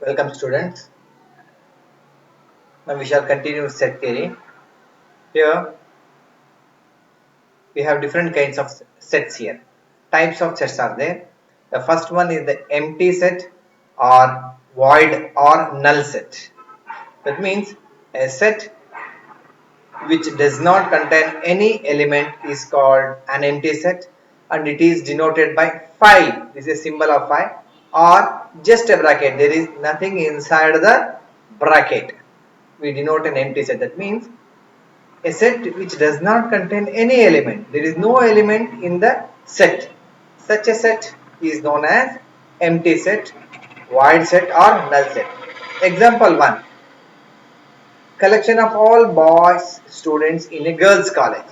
Welcome students. Now we shall continue set theory. Here we have different kinds of sets here. Types of sets are there. The first one is the empty set or void or null set. That means a set which does not contain any element is called an empty set and it is denoted by phi. This is a symbol of phi or just a bracket. There is nothing inside the bracket. We denote an empty set. That means a set which does not contain any element. There is no element in the set. Such a set is known as empty set, void set or null set. Example 1. Collection of all boys students in a girls college.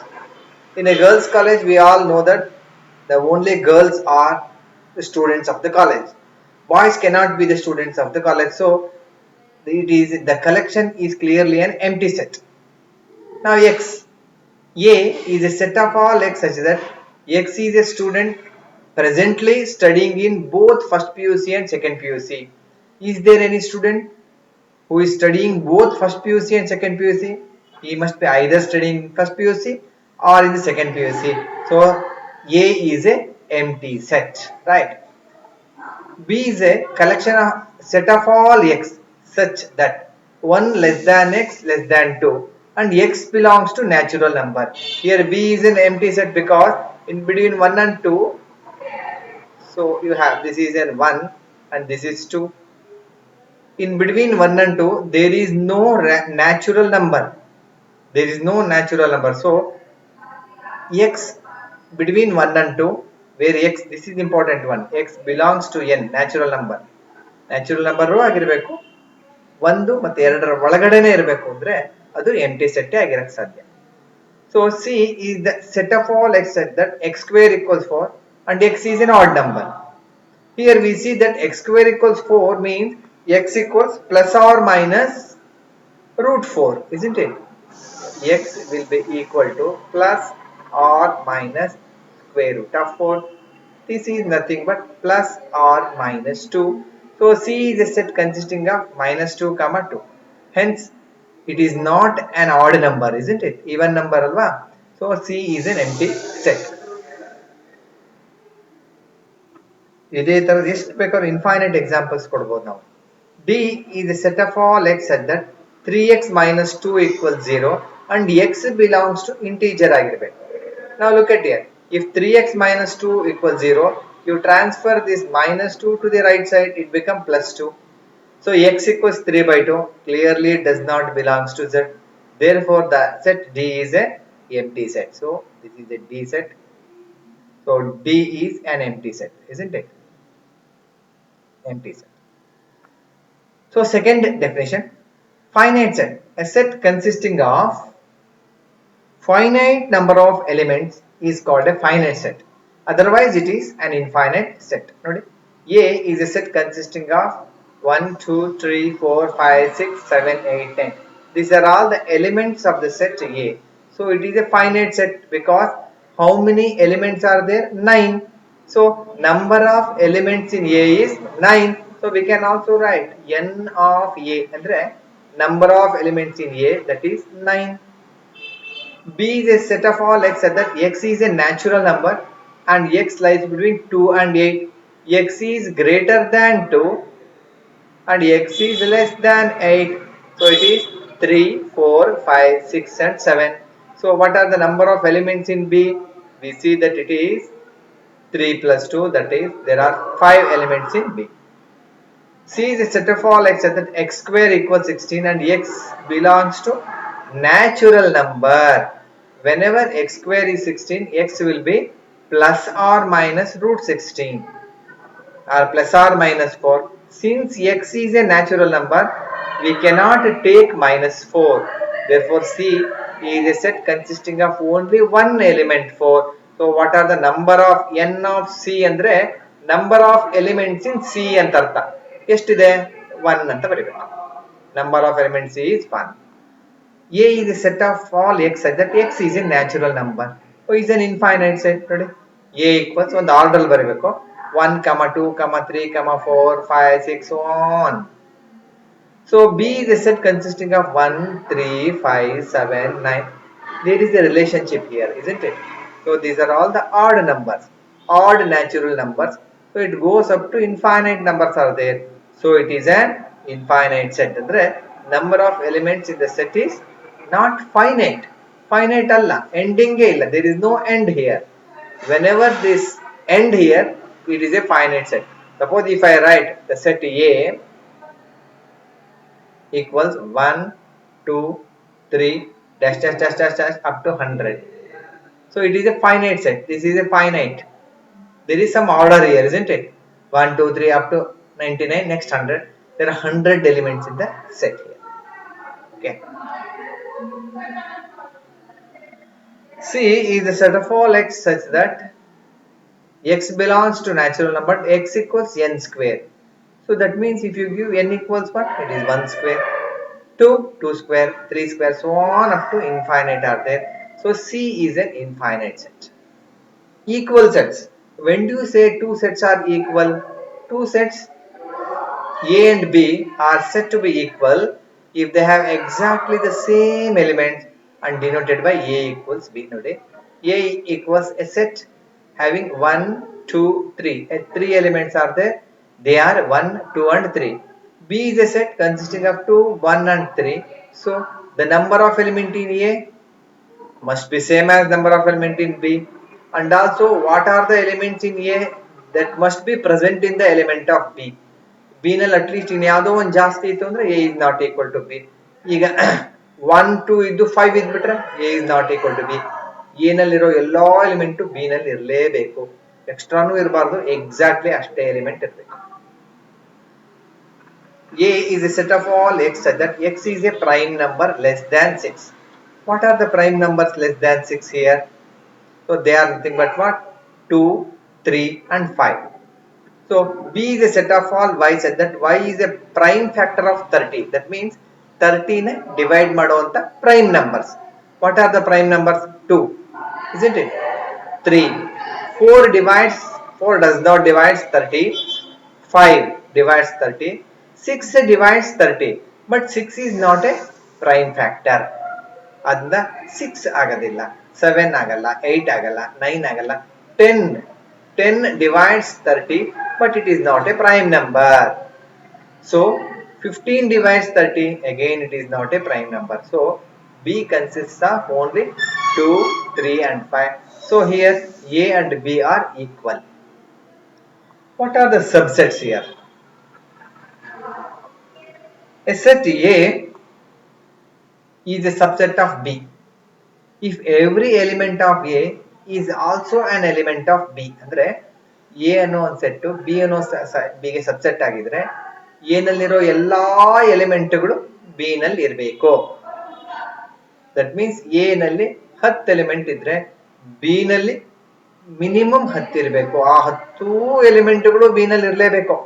In a girls college we all know that the only girls are the students of the college. Boys cannot be the students of the college. So the collection is clearly an empty set. Now X. A is a set of all X such that X is a student presently studying in both first PUC and second PUC. Is there any student who is studying both first PUC and second PUC? He must be either studying first PUC or in the second PUC. So A is a empty set, right? B is a collection of set of all X such that 1 less than X less than 2 and X belongs to natural number. Here B is an empty set because in between 1 and 2, so you have this is an 1 and this is 2. In between 1 and 2 there is no natural number. There is no natural number. So X between 1 and 2 where X, this is important one, X belongs to N, natural number. Natural number ಆಗಿರಬೇಕು, ಒಂದು ಮತ್ತು ಎರಡರ ಒಳಗಡೆನೆ ಇರಬೇಕು ಅಂದ್ರೆ ಅದು ಎಂಟಿ set ಆಗಿರಕ್ಕೆ ಸಾಧ್ಯ. So C is the set of all x such that x square equals 4 and x is an odd number. Here we see that x square equals 4 means x equals plus or minus root 4, isn't it? X will be equal to plus or minus square root of 4. This is nothing but plus or minus 2. So C is a set consisting of minus 2 comma 2. Hence it is not an odd number, isn't it? Even number alva. So C is an empty set. ಇದೇ ತರದ ಎಷ್ಟು ಬೇಕಾದ್ರೂ infinite examples ಕೊಡ್ಬೋದು ನಾವು. D is a set of all x such that 3x minus 2 equals 0 and x belongs to integer ಆಗಿರಬೇಕು. Now look at here. If 3x minus 2 equals 0, you transfer this minus 2 to the right side, it becomes plus 2. So x equals 3 by 2 clearly does not belongs to Z. Therefore the set D is a empty set. So this is a D set. So D is an empty set, isn't it? Empty set. So second definition, finite set, a set consisting of finite number of elements is called a finite set. Otherwise it is an infinite set. A is a set consisting of 1, 2, 3, 4, 5, 6, 7, 8, 10. These are all the elements of the set A. So it is a finite set because how many elements are there? 9. So number of elements in A is 9. So we can also write n of A andre number of elements in A, that is 9. B is a set of all x such that x is a natural number and x lies between 2 and 8. X is greater than 2 and x is less than 8. So it is 3, 4, 5, 6 and 7. So what are the number of elements in B? We see that it is 3 plus 2, that is there are 5 elements in B. C is a set of all x such that x square equals 16 and x belongs to natural number. Whenever x square is 16, x will be plus or minus root 16 or plus or minus 4. Since x is a natural number, we cannot take minus 4. Therefore C is a set consisting of only one element 4. So what are the number of n of C andre number of elements in C ಅಂತ ಅರ್ಥ. ಎಷ್ಟಿದೆ? 1 ಅಂತ ಬರೀಬೇಕು. Number of elements is 1. A is a set of all x such that x is a natural number. So is an infinite set. ನೋಡಿ A equals ಒಂದು order ಬರೀಬೇಕು 1, 2, 3, 4, 5, 6 so on. So B is a set consisting of 1, 3, 5, 7, 9. There is a relationship here, isn't it? So these are all the odd numbers, odd natural numbers. So it goes up to infinite numbers are there. So it is an infinite set. The number of elements in the set is not finite. Finite alla, ending illa. There is no end here. Whenever this end here, it is a finite set. Suppose if I write the set A equals 1, 2, 3, dash, dash, dash, dash, dash, up to 100. So it is a finite set. This is a finite. There is some order here, isn't it? 1, 2, 3, up to 99, next 100. There are 100 elements in the set here. Okay. C is the set of all x such that x belongs to natural number x equals n square. So that means if you give n equals 1, it is 1 square. 2, 2 square, 3 square, so on up to infinite are there. So C is an infinite set. Equal sets. When do you say two sets are equal? Two sets A and B are said to be equal if they have exactly the same elements and denoted by A equals B. Note, A equals a set having 1, 2, 3. Three elements are there. They are 1, 2 and 3. B is a set consisting of 2, 1 and 3. So the number of element in A must be same as number of element in B. And also what are the elements in A that must be present in the element of B. B ನಲ್ಲಿ at least ಇನ್ಯಾವುದೋ ಒಂದು ಜಾಸ್ತಿ ಇತ್ತು ಅಂದ್ರೆ A is not equal to B. ಈಗ 1, 2 ಇದ್ದು 5 ಇದ್ಬಿಟ್ರೆ A is not equal to B. A ನಲ್ಲಿರೋ ಎಲ್ಲಾ ಎಲಿಮೆಂಟ್ B ನಲ್ಲಿ ಇರಲೇಬೇಕು. ಎಕ್ಸ್ಟ್ರಾನೂ ಇರಬಾರ್ದು, ಎಕ್ಸಾಕ್ಟ್ಲಿ ಅಷ್ಟೇ ಎಲಿಮೆಂಟ್ ಇರಬೇಕು. A is a set of all x such that x is a prime number less than 6. What are the prime numbers less than 6 here? So they are nothing but what? 2, 3 and 5. So B is a set of all y such that y is a prime factor of 30. That means 30 ne divide ಮಾಡುವಂತ prime numbers. What are the prime numbers? 2, isn't it? 3. 4 does not divide 30. 5 divides 30. 6 divides 30. But 6 is not a prime factor. ಅದನ್ನ 6 ಆಗೋದಿಲ್ಲ, 7 ಆಗಲ್ಲ, 8 ಆಗಲ್ಲ, 9 ಆಗಲ್ಲ, 10 divides 30, but it is not a prime number. So 15 divides 30, again it is not a prime number. So B consists of only 2, 3 and 5. So here A and B are equal. What are the subsets here? A set A is a subset of B if every element of A is also an element of B. ಅಂದ್ರೆ A ಅನ್ನೋ ಒಂದು set B ಅನ್ನೋ B ಗೆ subset ಆಗಿದ್ರೆ A ನಲ್ಲಿರೋ ಎಲ್ಲಾ ಎಲಿಮೆಂಟ್ಗಳು B ನಲ್ಲಿ ಇರಬೇಕು. ದಟ್ ಮೀನ್ಸ್ A ನಲ್ಲಿ 10 ಎಲಿಮೆಂಟ್ ಇದ್ರೆ B ನಲ್ಲಿ ಮಿನಿಮಮ್ 10 ಇರಬೇಕು. ಆ 10 ಎಲಿಮೆಂಟ್ಗಳು B ನಲ್ಲಿ ಇರಲೇಬೇಕು.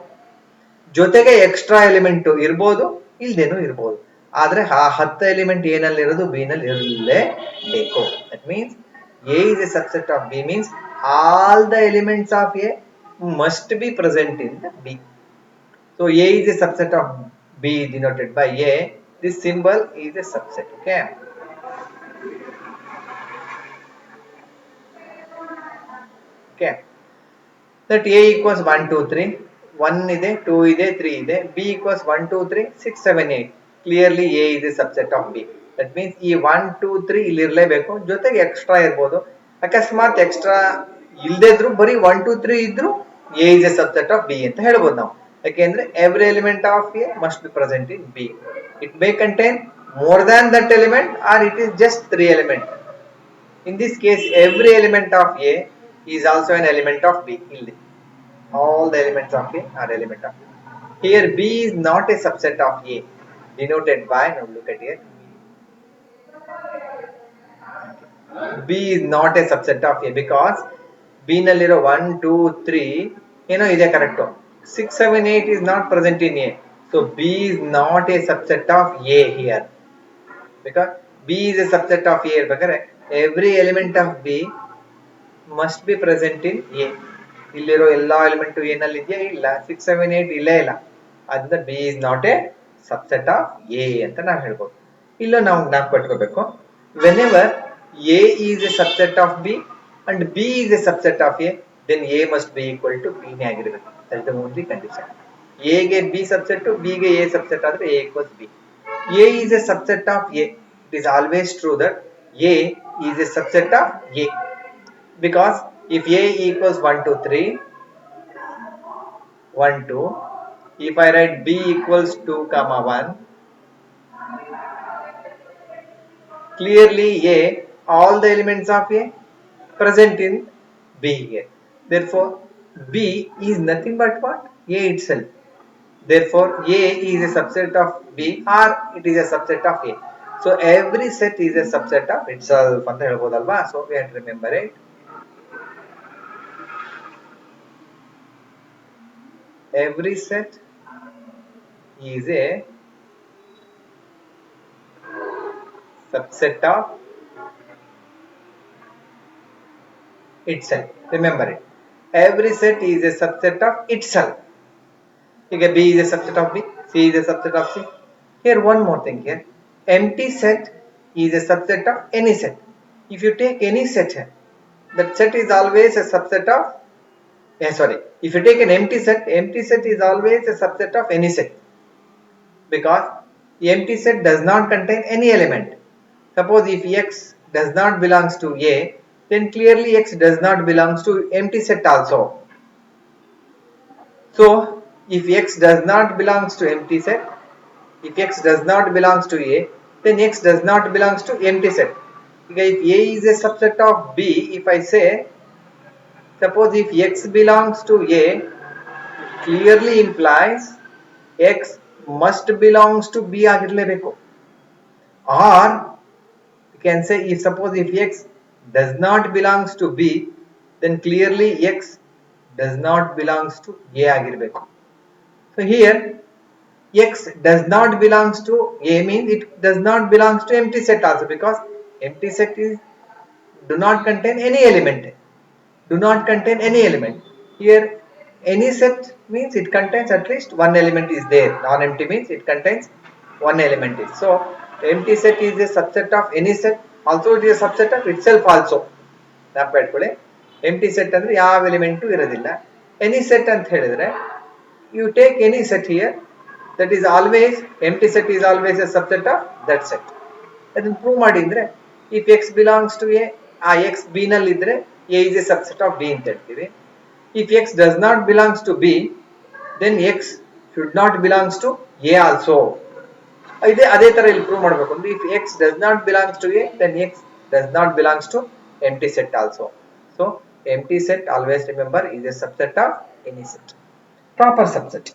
ಜೊತೆಗೆ ಎಕ್ಸ್ಟ್ರಾ ಎಲಿಮೆಂಟ್ ಇರಬಹುದು, ಇಲ್ದೇನೂ ಇರಬಹುದು. ಆದ್ರೆ ಆ 10 ಎಲಿಮೆಂಟ್ A ನಲ್ಲಿ ಇರೋದು B ನಲ್ಲಿ ಇರಲೇಬೇಕು. That means A is a subset of B means all the elements of A must be present in the B. So A is a subset of B denoted by A. This symbol is a subset. Okay. Okay. That A equals 1, 2, 3. 1 ಇದೆ, 2 ಇದೆ, 3 ಇದೆ. B equals 1, 2, 3, 6, 7, 8. Clearly A is a subset of B. That means ಈ 1, 2, 3 ಇಲ್ಲಿ ಇರಲೇಬೇಕು, ಜೊತೆಗೆ extra ಇರ್ಬೋದು. ಅಕಸ್ಮಾತ್ extra ಇಲ್ಲದೆ ಇದ್ರು ಬರೀ 1, 2, 3 ಇದ್ರು A is a subset of B ಅಂತ ಹೇಳ್ಬೋದು ನಾವು. ಯಾಕೆಂದ್ರೆ every element of A must be present in B. It may contain more than that element or it is just 3 elements. In this case every element of A is also an element of B. All the elements of A are element of A. Here B is not a subset of A, denoted by, now look at here, B is not a subset of A because B nalliro 1, 2, 3 ಏನೋ ಇದೆ correct. 6, 7, 8 is not present in A. So B is not a subset of A here. Because B is a subset of A ಇರ್ಬೇಕಾದ್ರೆ every element of B must be present in A. ಇಲ್ಲಿರೋ ಎಲ್ಲಾ element A ನಲ್ಲಿ ಇದೆಯಾ? ಇಲ್ಲ. 6, 7, 8 ಇಲ್ಲೇ ಇಲ್ಲ. ಅದರಿಂದ B is not a subset of A ಅಂತ ನಾವು ಹೇಳ್ಬೋದು. ಇಲ್ಲೂ ನಾವು ಜ್ಞಾಪಕ ಇಟ್ಕೋಬೇಕು, whenever A is a subset of B and B is a subset of A, then A must be equal to B ನೇ ಆಗಿರಬೇಕು. That is the only condition. A ಗೆ B subset, B ಗೆ A subset ಆದರೆ A equals B. A is a subset of A. It is always true that A is a subset of A, because if A equals 1 2 3 1 2, if I write B equals 2 comma 1, clearly A, all the elements of A present in B here. Therefore B is nothing but what? A itself. Therefore A is a subset of B or it is a subset of A. So every set is a subset of itself ಅಂತ ಹೇಳ್ಬೋದಲ್ವಾ. So we have to remember it. Every set is a subset of itself. Remember it. Every set is a subset of itself. Okay, B is a subset of B, C is a subset of C. Here one more thing here. Empty set is a subset of any set. If you take any set here, that set is always a subset of, if you take an empty set is always a subset of any set, because the empty set does not contain any element. Suppose if X does not belongs to A, then clearly X does not belongs to empty set also. So if X does not belongs to empty set, if X does not belongs to A, then X does not belongs to empty set. Okay, if A is a subset of B, if I say, suppose if X belongs to A, clearly implies X must belongs to B ಆಗಿರಲೇಬೇಕು. Or you can say, if suppose if X does not belongs to B, then clearly X does not belongs to A ಆಗಿರಬೇಕು. So here X does not belongs to A means it does not belongs to empty set also, because empty set is do not contain any element. Do not contain any element. Here any set means it contains at least one element is there. Non-empty means it contains one element is. So empty set is a subset of any set. Also it is a subset of itself also. ಜ್ಞಾಪಕ ಇಟ್ಕೊಳ್ಳಿ, ಎಂಟಿ set ಅಂದ್ರೆ ಯಾವ element ಇರೋದಿಲ್ಲ. Any set ಅಂತ ಹೇಳಿದ್ರೆ you take any set here, that is always empty set is always a subset of that set. ಅದನ್ನು prove ಮಾಡಿದ್ರೆ, if X belongs to A, ಆ X B ನಲ್ಲಿ ಇದ್ರೆ A is a subset of B ಅಂತ ಹೇಳ್ತೀವಿ. If X does not belongs to B, then X should not belongs to A also. ಅದೇ ತರ ಇಲ್ಲಿ ಪ್ರೂವ್ ಮಾಡಬೇಕು ಅಂದ್ರೆ, if X does not belongs to A, then X does not belongs to empty set also. So empty set, always remember, is a subset of any set. Proper subset.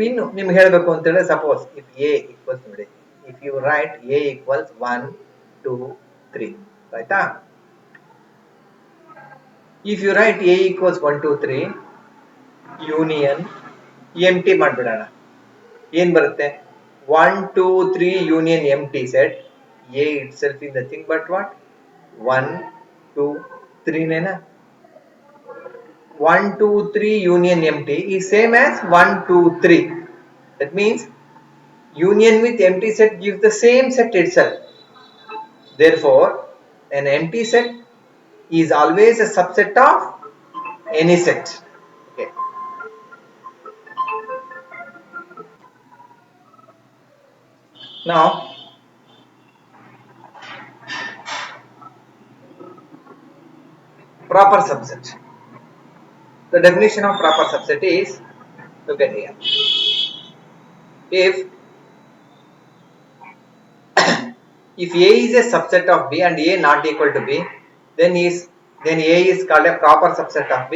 ಇನ್ನು ನಿಮ್ಗೆ ಹೇಳಬೇಕು ಅಂತ ಹೇಳಿದ್ರೆ, ಸಪೋಸ್ ಇಫ್ ಎ ಈಕ್ವಲ್ಸ್, ನೋಡಿ, if you write A equals 1 2 3, ಆಯ್ತಾ? If you write A equals 1 2 3 union empty ಮಾಡ್ಬಿಡೋಣ, ಏನ್ ಬರುತ್ತೆ? 1 2 3 union empty set A itself is nothing but what? 1 2 3 ನೇನಾ? 1 2 3 union empty is same as 1 2 3. That means union with empty set gives the same set itself. Therefore an empty set is always a subset of any set. Okay. Now proper subset. The definition of proper subset is, look at here. If A is a subset of B and A not equal to B, then A is called a proper subset of B,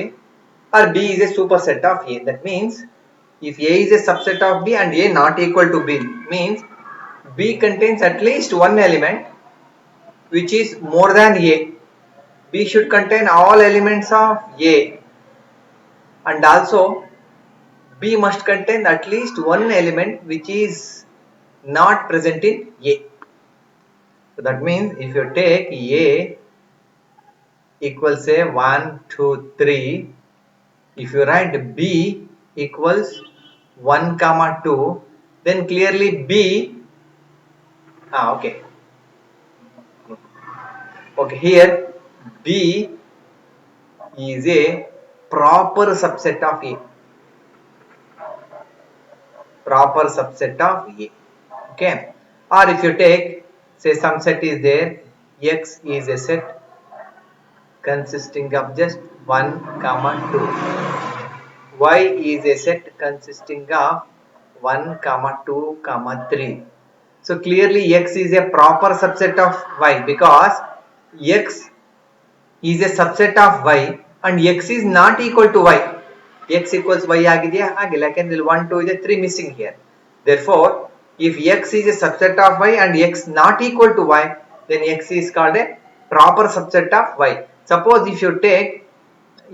or B is a superset of A. That means if A is a subset of B and A not equal to B, means B contains at least one element which is more than A. B should contain all elements of A, and also B must contain at least one element which is not present in A. So that means if you take A equals say 1 2 3, If you write B equals 1 comma 2, then clearly B, okay, okay, here B is a proper subset of A, proper subset of A, okay. Or if you take, say some set is there, X is a set consisting of just 1 comma 2, Y is a set consisting of 1 comma 2 comma 3. So clearly X is a proper subset of Y, because X is a subset of Y and X is not equal to Y. X equals Y ಆಗಿದೆಯಾ? ಆಗಿಲ್ಲ, ಯಾಕೆಂದ್ರೆ 1 2 ಇದೆ, 3 missing here. Therefore if X is a subset of Y and X not equal to Y, then X is called a proper subset of Y. Suppose if you take,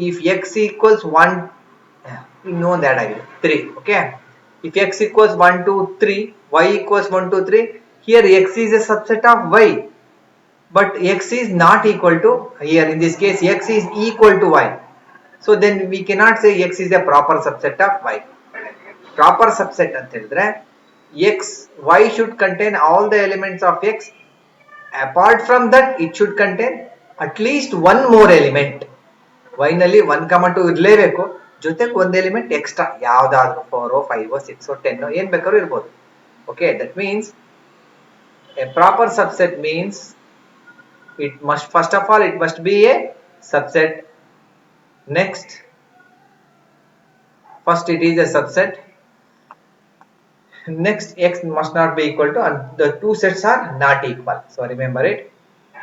if X equals 1, you know that I will 3, okay. If X equals 1 2 3, Y equals 1 2 3, here X is a subset of Y, but X is not equal to, here in this case X is equal to Y, so then we cannot say X is a proper subset of Y. Proper subset ಅಂತ ಹೇಳಿದ್ರೆ X, Y should contain all the elements of X. Apart from that, it should contain at least one more element. Y ನಲ್ಲಿ 1 comma 2 ಇರಲೇಬೇಕು, ಜೊತೆಗೆ ಒಂದು element extra, ಯಾವ್ದಾದ್ರು 4 5 6 10 ಏನ್ ಬೇಕಾದ್ರೂ ಇರ್ಬೋದು. Okay, that means a proper subset means it must, first of all, it must be a subset. Next, first it is a subset. Next, X must not be equal to, and the two sets are not equal. So remember it.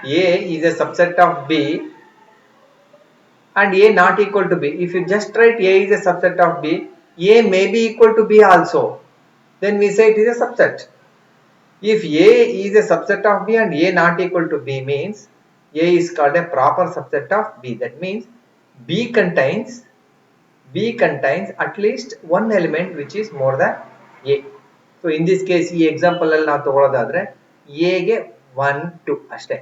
A is a subset of B and A not equal to B. If you just write A is a subset of B, A may be equal to B also, then we say it is a subset. If A is a subset of B and A not equal to B, means A is called a proper subset of B. That means B contains at least one element which is more than A. So in this case, ಈ example ಅಲ್ಲಿ ನಾವು ತಗೊಳ್ಳೋದಾದ್ರೆ A ಗೆ 1 2 ಅಷ್ಟೇ,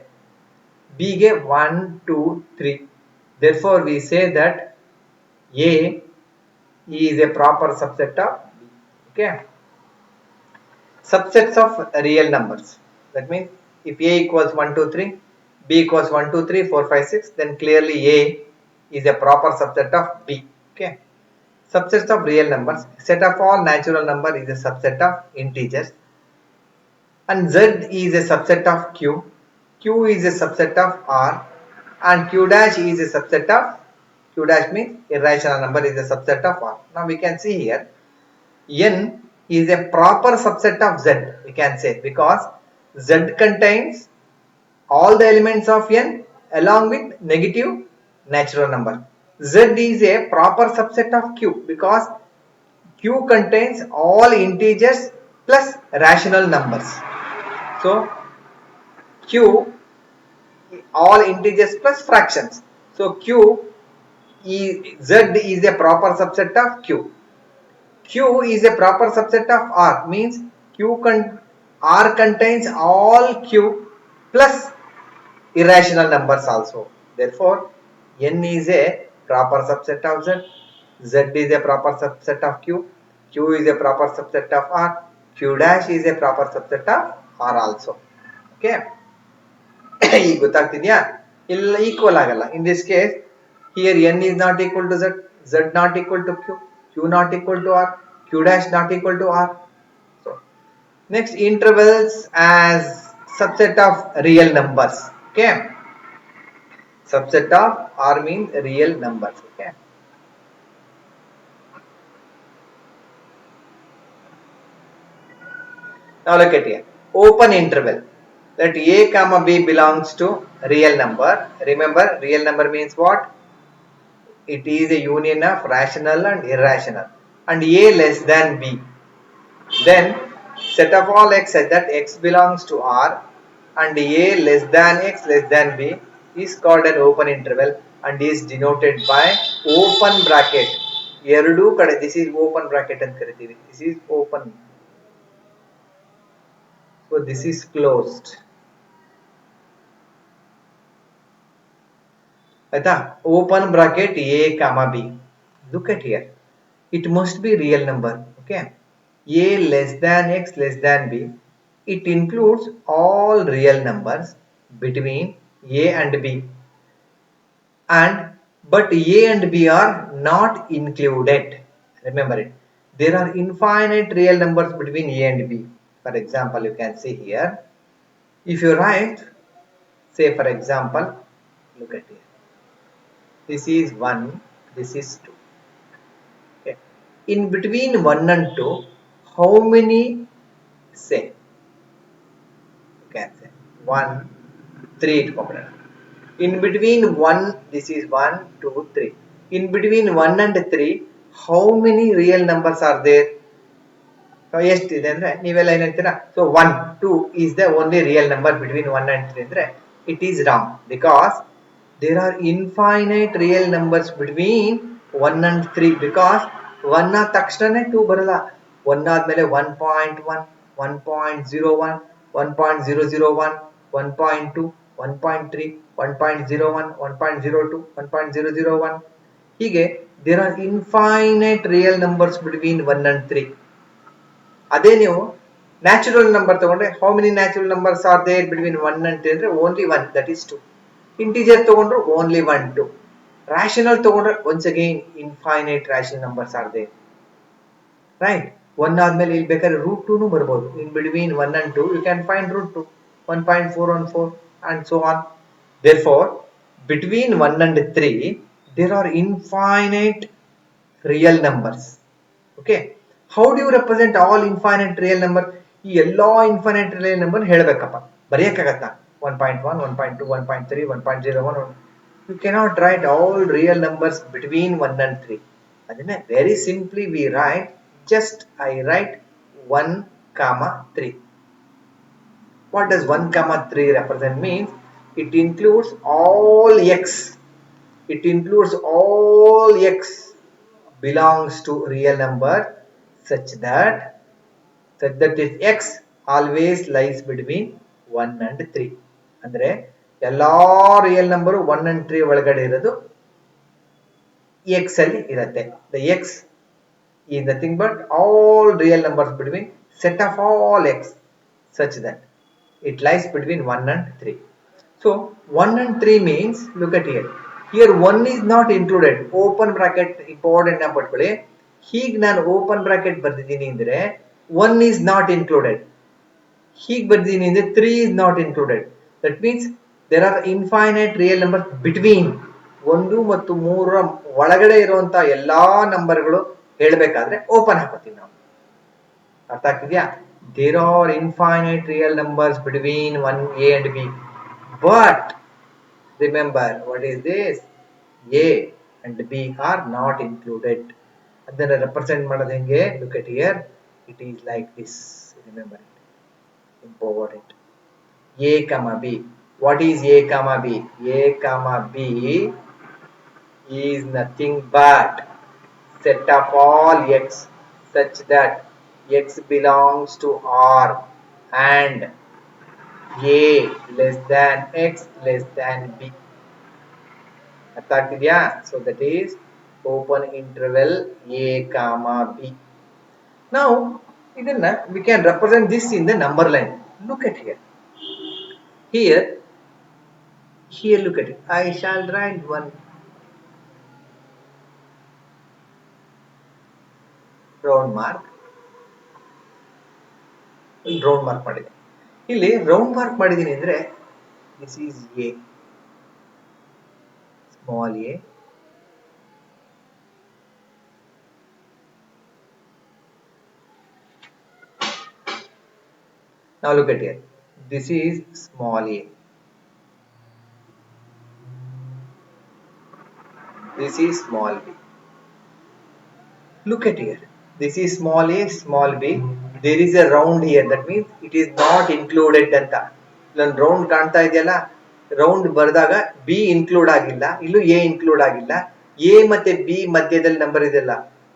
B ಗೆ 1 2 3. Therefore we say that A is a proper subset of B. Okay. Subsets of real numbers. That means if A equals 1 2 3, B equals 1 2 3 4 5 6, then clearly A is a proper subset of B. Okay. Subsets of real numbers. Set of all natural number is a subset of integers, and Z is a subset of Q. Q is a subset of R, and Q dash is a subset of, Q dash means irrational number is a subset of R. Now we can see here N is a proper subset of Z, we can say, because Z contains all the elements of N along with negative natural number. Z is a proper subset of Q because Q contains all integers plus rational numbers. So Q, all integers plus fractions. So Z is a proper subset of Q. Q is a proper subset of R, means R contains all Q plus irrational numbers also. Therefore N is a proper subset of Z, Z is a proper subset of Q, Q is a proper subset of R, Q dash is a proper subset of R also. Okay. ಈಗ ಗೊತ್ತಾಗ್ತಿದ್ಯಾ? ಇಲ್ಲ equal ಆಗಲ್ಲ. In this case, here N is not equal to Z, Z not equal to Q, Q not equal to R, Q dash not equal to R. So next, intervals as subset of real numbers. Okay. Subset of R means real numbers. Okay. Now look at here. Open interval. Let A comma B belongs to real number. Remember, real number means what? It is a union of rational and irrational, and A less than B. Then set of all X such that X belongs to R and A less than X less than B is called an open interval and is denoted by open bracket. ಎರಡು ಕಡೆ this is open bracket ಅಂತ ಕರಿತೀವಿ. This is open. So this is closed. ಆಯ್ತಾ? Open bracket A comma B. Look at here. It must be real number. Okay. A less than x less than b. It includes all real numbers between a and b. And but a and b are not included. Remember it. There are infinite real numbers between a and b. For example, you can see here. If you write, say for example, look at here. This is 1, this is 2. Okay. In between 1 and 2, how many, say, you can say 1, 3 ಇಟ್ಕೊಂಡ್ಬಿಡೋಣ. In between 1, this is 1, 2, 3. In between 1 and 3, how many real numbers are there? So ಎಷ್ಟಿದೆ ಅಂದ್ರೆ ನೀವೆಲ್ಲ ಏನು ಹೇಳ್ತೀರಾ? So 1, 2 is the only real number between 1 and 3 ಅಂದ್ರೆ it is wrong, because there are infinite real numbers between 1 and 3, because 1 ಆದ ತಕ್ಷಣನೇ 2 ಬರಲ್ಲ. 1 ಆದ್ಮೇಲೆ 1.1, 1.01, 1.001, 1.2, 1.3, 1.01, 1.02, 1.001. ಹೀಗೆ there are infinite real numbers between 1 and 3. ಅದೇ ನೀವು ನ್ಯಾಚುರಲ್ ನಂಬರ್ ತಗೊಂಡ್ರೆ, how many natural numbers are there between 1 and 3 ಅಂದ್ರೆ ಓನ್ಲಿ 1, ದಟ್ ಈಸ್ 2. ಇಂಟಿಜರ್ ತಗೊಂಡ್ರು ಓನ್ಲಿ 1, 2. ರಾಷನಲ್ ತಗೊಂಡ್ರೆ once again infinite rational numbers are there, right. 1 ಆದ್ಮೇಲೆ ಇಲ್ಲಿ ಬೇಕಾದ್ರೆ root 2 ಬರ್ಬೋದು. In between 1 and 2 you can find root 2, 1.414 and so on. Therefore, between 1 and 3 there are infinite real numbers. Okay. How do you represent all infinite real number? ಈ ಎಲ್ಲಾ infinite real number ಹೇಳಬೇಕಪ್ಪ, ಬರೆಯಕ್ಕಾಗತ್ತಾ? 1.1, 1.2, 1.3, 1.01. You cannot write all real numbers between 1 and 3. ಅದನ್ನ very simply we write, just I write 1, 3. What does 1, 3 represent means? It includes all x. It includes all x belongs to real number such that is x always lies between 1 and 3. ಅಂದ್ರೆ ಎಲ್ಲಾ real number 1 and 3 ಒಳಗಡೆ ಇರೋದು x ಅಲ್ಲಿ ಇರುತ್ತೆ. The x is nothing but all real numbers between set of all x such that it lies between 1 and 3. So 1 and 3 means, look at here. Here 1 is not included. Open bracket important na ಪಟ್ಕೊಳ್ಳಿ. ಹೀಗೆ ನಾನು open bracket ಬರ್ದಿದ್ದೀನಿ ಅಂದ್ರೆ 1 is not included. ಹೀಗೆ ಬರ್ದಿದ್ದೀನಿ ಅಂದ್ರೆ 3 is not included. That means there are infinite real numbers between 1 ಮತ್ತು 3 ಒಳಗಡೆ ಇರುವಂತ ಎಲ್ಲಾ ನಂಬರ್ಗಳು ಹೇಳಬೇಕಾದ್ರೆ ಓಪನ್ ಹಾಕೋತೀವಿ ನಾವು. ಅರ್ಥ ಆಗ್ತಿದ್ಯಾ? There are infinite real numbers between 1a and b. But remember, what is this? A and b are not included. ಅದನ್ನ represent ಮಾಡೋದು ಹೆಂಗೆ? Look at here. It is like this. Remember it. Important. A comma b. What is a comma b? A comma b is nothing but set of all x such that x belongs to R and a less than x less than b. ಅರ್ಥ ಆಗ್ತಿದ್ಯಾ? So that is open interval a comma b. Now ಇದನ್ನ we can represent this in the number line. Look at here. Here look at it. I shall write one round mark. Round mark ಮಾಡಿದೆ. ಇಲ್ಲಿ round mark ಮಾಡಿದೀನಿ ಅಂದ್ರೆ this is a, small a, now look at here, this is small a, this is small b. Look at here, this is small a, small b, there is a round here, that means it is not included ಅಂತ. ಇಲ್ಲೊಂದು round ಕಾಣ್ತಾ ಇದೆಯಲ್ಲ, round ಬರೆದಾಗ B include ಆಗಿಲ್ಲ, ಇಲ್ಲೂ A include ಆಗಿಲ್ಲ, A ಮತ್ತೆ B ಮಧ್ಯದಲ್ಲಿ ನಂಬರ್ ಇದೆಲ್ಲ,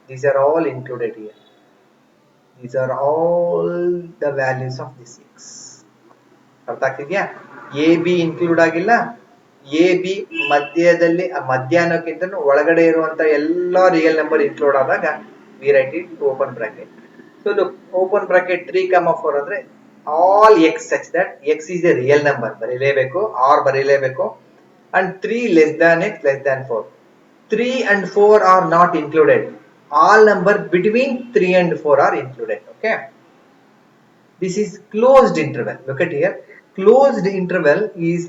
these are all included here. These are all the values of this x. ಅರ್ಥ ಆಗ್ತಿದ್ಯಾ? ಎ ಬಿ ಇನ್ಕ್ಲೂಡ್ ಆಗಿಲ್ಲ, ಎ ಬಿ ಮಧ್ಯದಲ್ಲಿ ಮಧ್ಯಾಹ್ನಕ್ಕಿಂತ ಒಳಗಡೆ ಇರುವಂತ ಎಲ್ಲ ರಿಯಲ್ ನಂಬರ್ ಇನ್ಕ್ಲೂಡ್ ಆದಾಗ we write it open bracket. So look open bracket 3, 4 ಅಂದ್ರೆ all x such that x is a real number ಬರೀಲೇಬೇಕು ಆರ್ ಬರೀಲೇಬೇಕು and 3 less than x less than 4. 3 and 4 are not included. All number between 3 and 4 are included. Okay. This is closed interval. Look at here. Closed interval is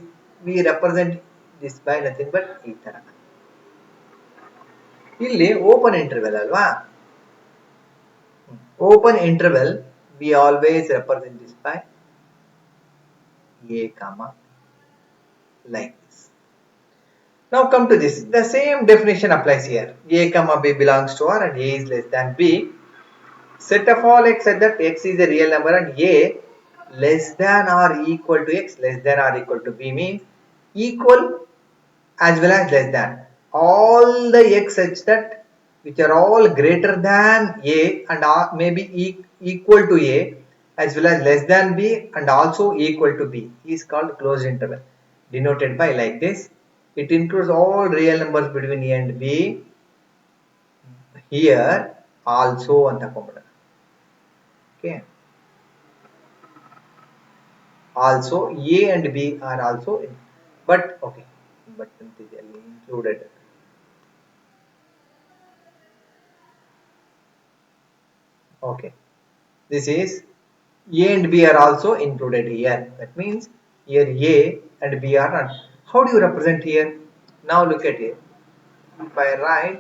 we represent this by nothing but ಈ ತರ. ಇಲ್ಲಿ open interval ಅಲ್ವಾ? Open interval we always represent this by a comma like this. Now come to this. The same definition applies here. A comma b belongs to R and a is less than b. Set of all x such that x is a real number and a less than or equal to x less than or equal to b means equal as well as less than. All the x such that which are all greater than a and are maybe equal to a as well as less than b and also equal to b is called closed interval, denoted by like this. It includes all real numbers between a and b. Here also ಅಂತ ಹಾಕೊಂಡ್ಬಿಡೋಣ. Okay. Also a and b are also but okay but included. Okay, this is a and b are also included here. That means here a and b are not. How do you represent here? Now look at it. If I write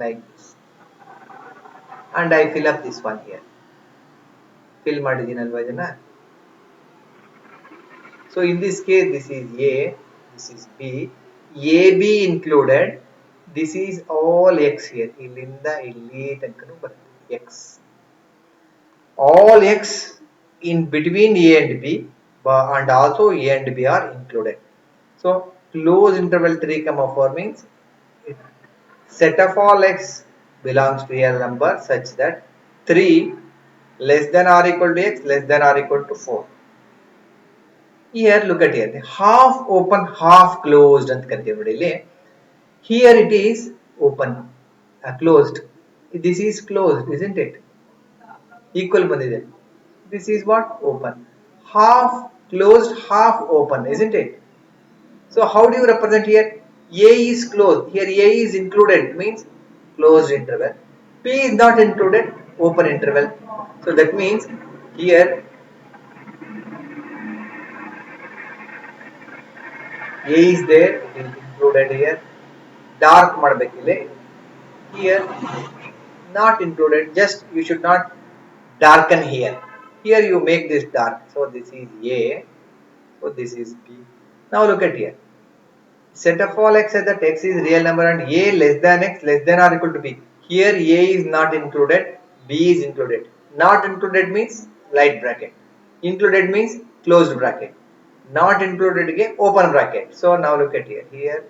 like this and I fill up this one here, fill ಮಾಡಿದೀನಲ್ವಾ ಇದನ್ನ. So in this case this is a, this is b, ab included, this is all x here, ಇಲ್ಲಿಂದ ಇಲ್ಲಿ ತನಕನೂ ಬರುತ್ತೆ x, all x in between a and b and also a and b are included. So close interval 3, 4 means set of all x belongs to a number such that 3 less than or equal to x less than or equal to 4. Here look at here, half open half closed ಅಂತ ಕರಿತೀವಿ ನೋಡಿ ಇಲ್ಲಿ. Here it is open, closed. This is closed, isn't it? Equal ಬಂದಿದೆ. This is what? Open. Half closed half open, isn't it? So how do you represent here? A is closed. Here a is included means closed interval. P is not included, open interval. So that means here a is there, it is included here. Dark ಮಾಡಬೇಕಿಲ್ಲಿ. Here not included, just you should not darken here. Here you make this dark. So this is a, so this is b. Now look at here. Set of all x such that x is real number and a less than x less than or equal to b. Here a is not included, b is included. Not included means light bracket. Included means closed bracket. Not included again open bracket. So now look at here. Here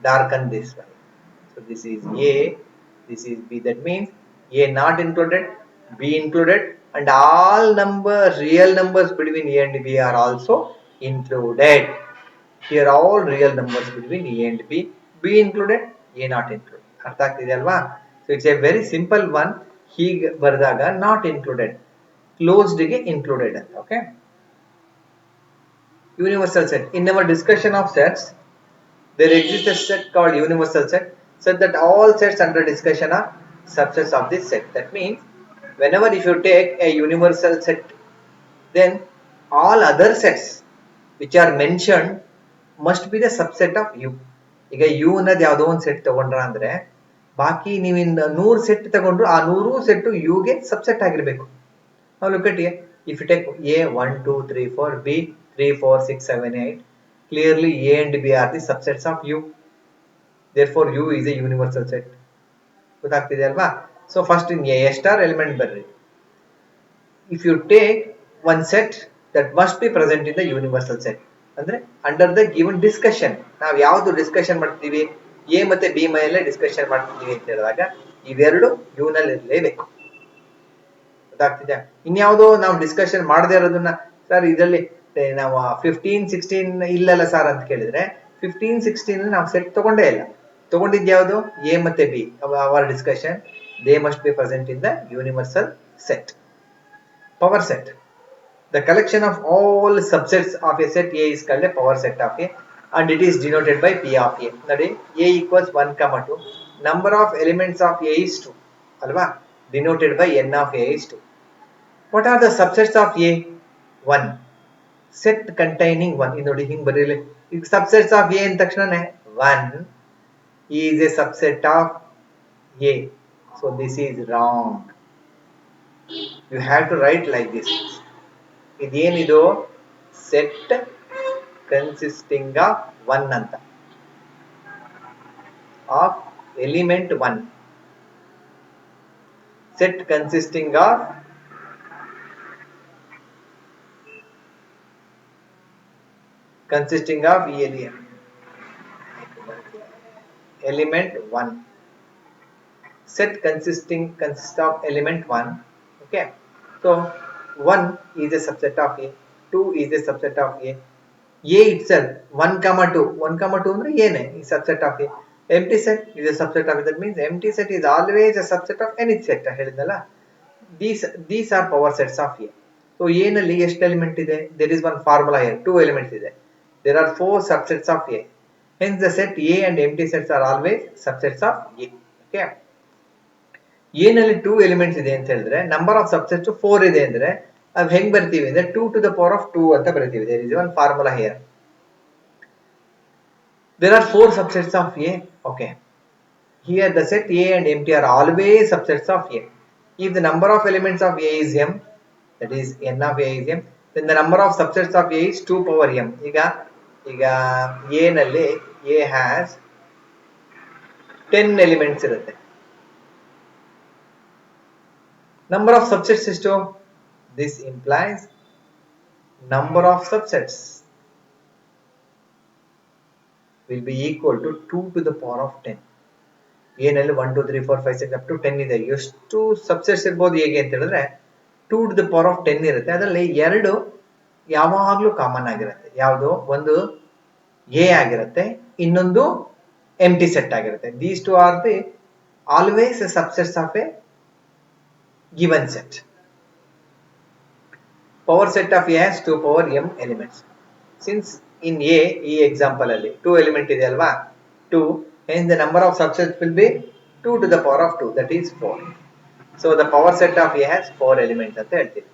darken this one. So this is a, this is b. That means a not included, b included, and all numbers, real numbers between a and b are also included. Here all real numbers between a and b, b included, a not included. ಅರ್ಥ ಆಗ್ತಿದೆ ಅಲ್ವಾ? So it's a very simple one. ಹೀಗೆ ಬರೆದಾಗ not included, closed ಗೆ included ಅಂತ. Okay. Universal set. In our discussion of sets, there exists a set called universal set, such that all sets under discussion are subsets of this set. That means whenever if you take a universal set, then all other sets which are mentioned must be the subset of U. ಈಗ U ಅನ್ನೋದು ಯಾವುದೋ ಒಂದು set ತಗೊಂಡ್ರ ಅಂದ್ರೆ ಬಾಕಿ ನೀವಿಂದ 100 set ತಗೊಂಡ್ರು ಆ 100 set U ಗೆ ಸಬ್ಸೆಟ್ ಆಗಿರಬೇಕು. Now look at here. If you take A 1 2 3 4, B 3 4 6 7 8, clearly A and B are the subsets of U. Therefore U is a universal set. ಗೊತ್ತಾಗ್ತಿದೆ ಅಲ್ವಾ? So first in A star element ಬರ್ರಿ. If you take one set that must be present in the universal set, ಅಂದ್ರೆ under the given discussion, ನಾವು ಯಾವುದು discussion ಮಾಡ್ತೀವಿ, A ಮತ್ತೆ B ಮೇಲೆ discussion ಮಾಡ್ತೀವಿ ಅಂತ ಹೇಳಿದಾಗ ಇವೆರಡು U ನಲ್ಲಿ ಇರಲೇಬೇಕು. ಗೊತ್ತಾಗ್ತಿದೆ. ಇನ್ಯಾವುದೋ ನಾವು ಡಿಸ್ಕಷನ್ ಮಾಡದೇ ಇರೋದನ್ನ ಸರ್ ಇದರಲ್ಲಿ ನಾವು 15-16 ಇಲ್ಲಲ್ಲ ಸರ್ ಅಂತ ಕೇಳಿದ್ರೆ 15-16 ನಾವು ಸೆಟ್ ತಗೊಂಡೇ ಇಲ್ಲ. ತಗೊಂಡಿದ್ದು ಯಾವುದು? ಎ ಮತ್ತೆ B. Hour discussion they must be present in the universal set. Power set, the collection of all subsets of a set A is called a power set of A and it is denoted by P of A. Nadi A equals 1, 2. Number of elements of A is 2. Alva? Denoted by N of A is 2. What are the subsets of A? 1. Set containing 1. Inodi hing barili. Subsets of A in takshana 1 is a subset of A. So this is wrong. You have to write like this. ಇದೇನಿದು? Set consisting of 1 ಅಂತ, of element 1. Set consisting of element 1. Set consists of element 1. Okay, so 1 is a subset of A, 2 is a subset of A. A itself 1, 2. 1, 2 ಅಂದ್ರೆ ಏನೇ is subset of A. Empty set is a subset of A. That means empty set is always a subset of any set. ಹೇಳಿದ್ನಲ್ಲ, these are power sets of A. So A ನಲ್ಲಿ ಎಷ್ಟು element ಇದೆ? There is one formula here. 2 elements ಇದೆ. There are 4 subsets of A. Hence the set A and empty sets are always subsets of A. Okay. A ನಲ್ಲಿ 2 elements ಇದೆ ಅಂತ ಹೇಳಿದ್ರೆ number of subsets 4 ಇದೆ ಅಂದ್ರೆ ಅದು ಹೆಂಗ್ ಬರ್ತೀವಿ ಅಂದ್ರೆ 2 to the power of 2 ಅಂತ ಬರೀತೀವಿ. There is one formula here. There are 4 subsets of A. Okay. Here the set A and empty are always subsets of A. If the number of elements of A is m, that is n of A is m, then the number of subsets of A is 2 power m. ಈಗ A ನಲ್ಲಿ A has 10 elements ಇರುತ್ತೆ. Number of subsets ಎಷ್ಟು? This implies number of subsets will be equal to 2 to the power of 10. A ನಲ್ಲಿ 1, 2, 3, 4, 5, 6 up to 10 ಇದೆ. ಎಷ್ಟು subsets ಇರ್ಬೋದು ಹೇಗೆ ಅಂತ ಹೇಳಿದ್ರೆ 2 to the power of 10 ಇರುತ್ತೆ. ಅದರಲ್ಲಿ 2 ಯಾವಾಗಲೂ ಕಾಮನ್ ಆಗಿರುತ್ತೆ. ಯಾವುದು? ಒಂದು A ಆಗಿರುತ್ತೆ, ಇನ್ನೊಂದು ಎಂಪ್ಟಿ ಸೆಟ್ ಆಗಿರುತ್ತೆ. These two are the always a subsets of a given set. Power set of A has 2 power m elements. Since in A, ಈ ಎಕ್ಸಾಂಪಲ್ ಅಲ್ಲಿ 2 ಎಲಿಮೆಂಟ್ ಇದೆ ಅಲ್ವಾ, 2, hence the number of subsets will be 2 to the power of 2, that is 4. So the power set of A has 4 elements ಅಂತ ಹೇಳ್ತೀವಿ.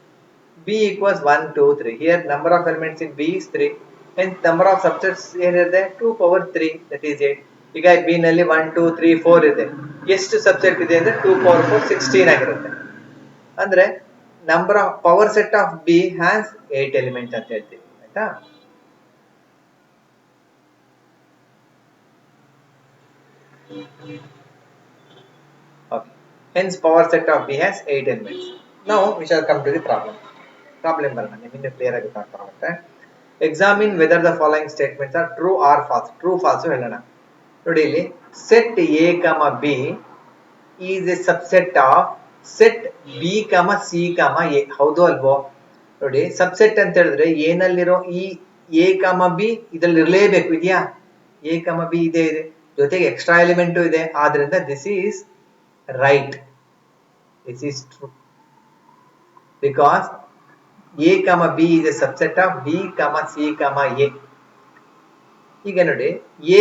B equals 1, 2, 3. Here number of elements in B is 3. Hence number of subsets ಏನಿದೆ? 2 power 3, that is 8. ಈಗ B ನಲ್ಲಿ 1, 2, 3, 4 ಇದೆ. ಎಷ್ಟು subset ಇದೆ ಅಂದ್ರೆ 2 power 4, 16 ಆಗಿರುತ್ತೆ. ಅಂದ್ರೆ number of power set of B has 8 elements ಅಂತ ಹೇಳ್ತೀವಿ. ಆಯ್ತಾ? Okay. Hence power set of B has 8 elements. Now we shall come to the problem. ಬರೋಣ, ನಿಮಗೆ ಕ್ಲಿಯರ್ ಆಗಿ ಗೊತ್ತಾಗುತ್ತೆ. Examine whether the following statements are true or false. True false ಹೇಳೋಣ. ನೋಡಿ ಇಲ್ಲಿ set A, B is a subset of set B, C, A. ಹೌದು ಅಲ್ವೋ? ನೋಡಿ ಸಬ್ಸೆಟ್ ಅಂತ ಹೇಳಿದ್ರೆ ಏನಲ್ಲಿರೋ ಈ A, B ಇದ್ರಲ್ಲಿ ಇರಲೇಬೇಕು. ಇದೆಯಾ? A, B ಇದೆ, ಜೊತೆಗೆ ಎಕ್ಸ್ಟ್ರಾ ಎಲಿಮೆಂಟು ಇದೆ. ಆದ್ರಿಂದ this is right, this is true, because A, B is a subset of B, C, A. ಈಗ ನೋಡಿ A,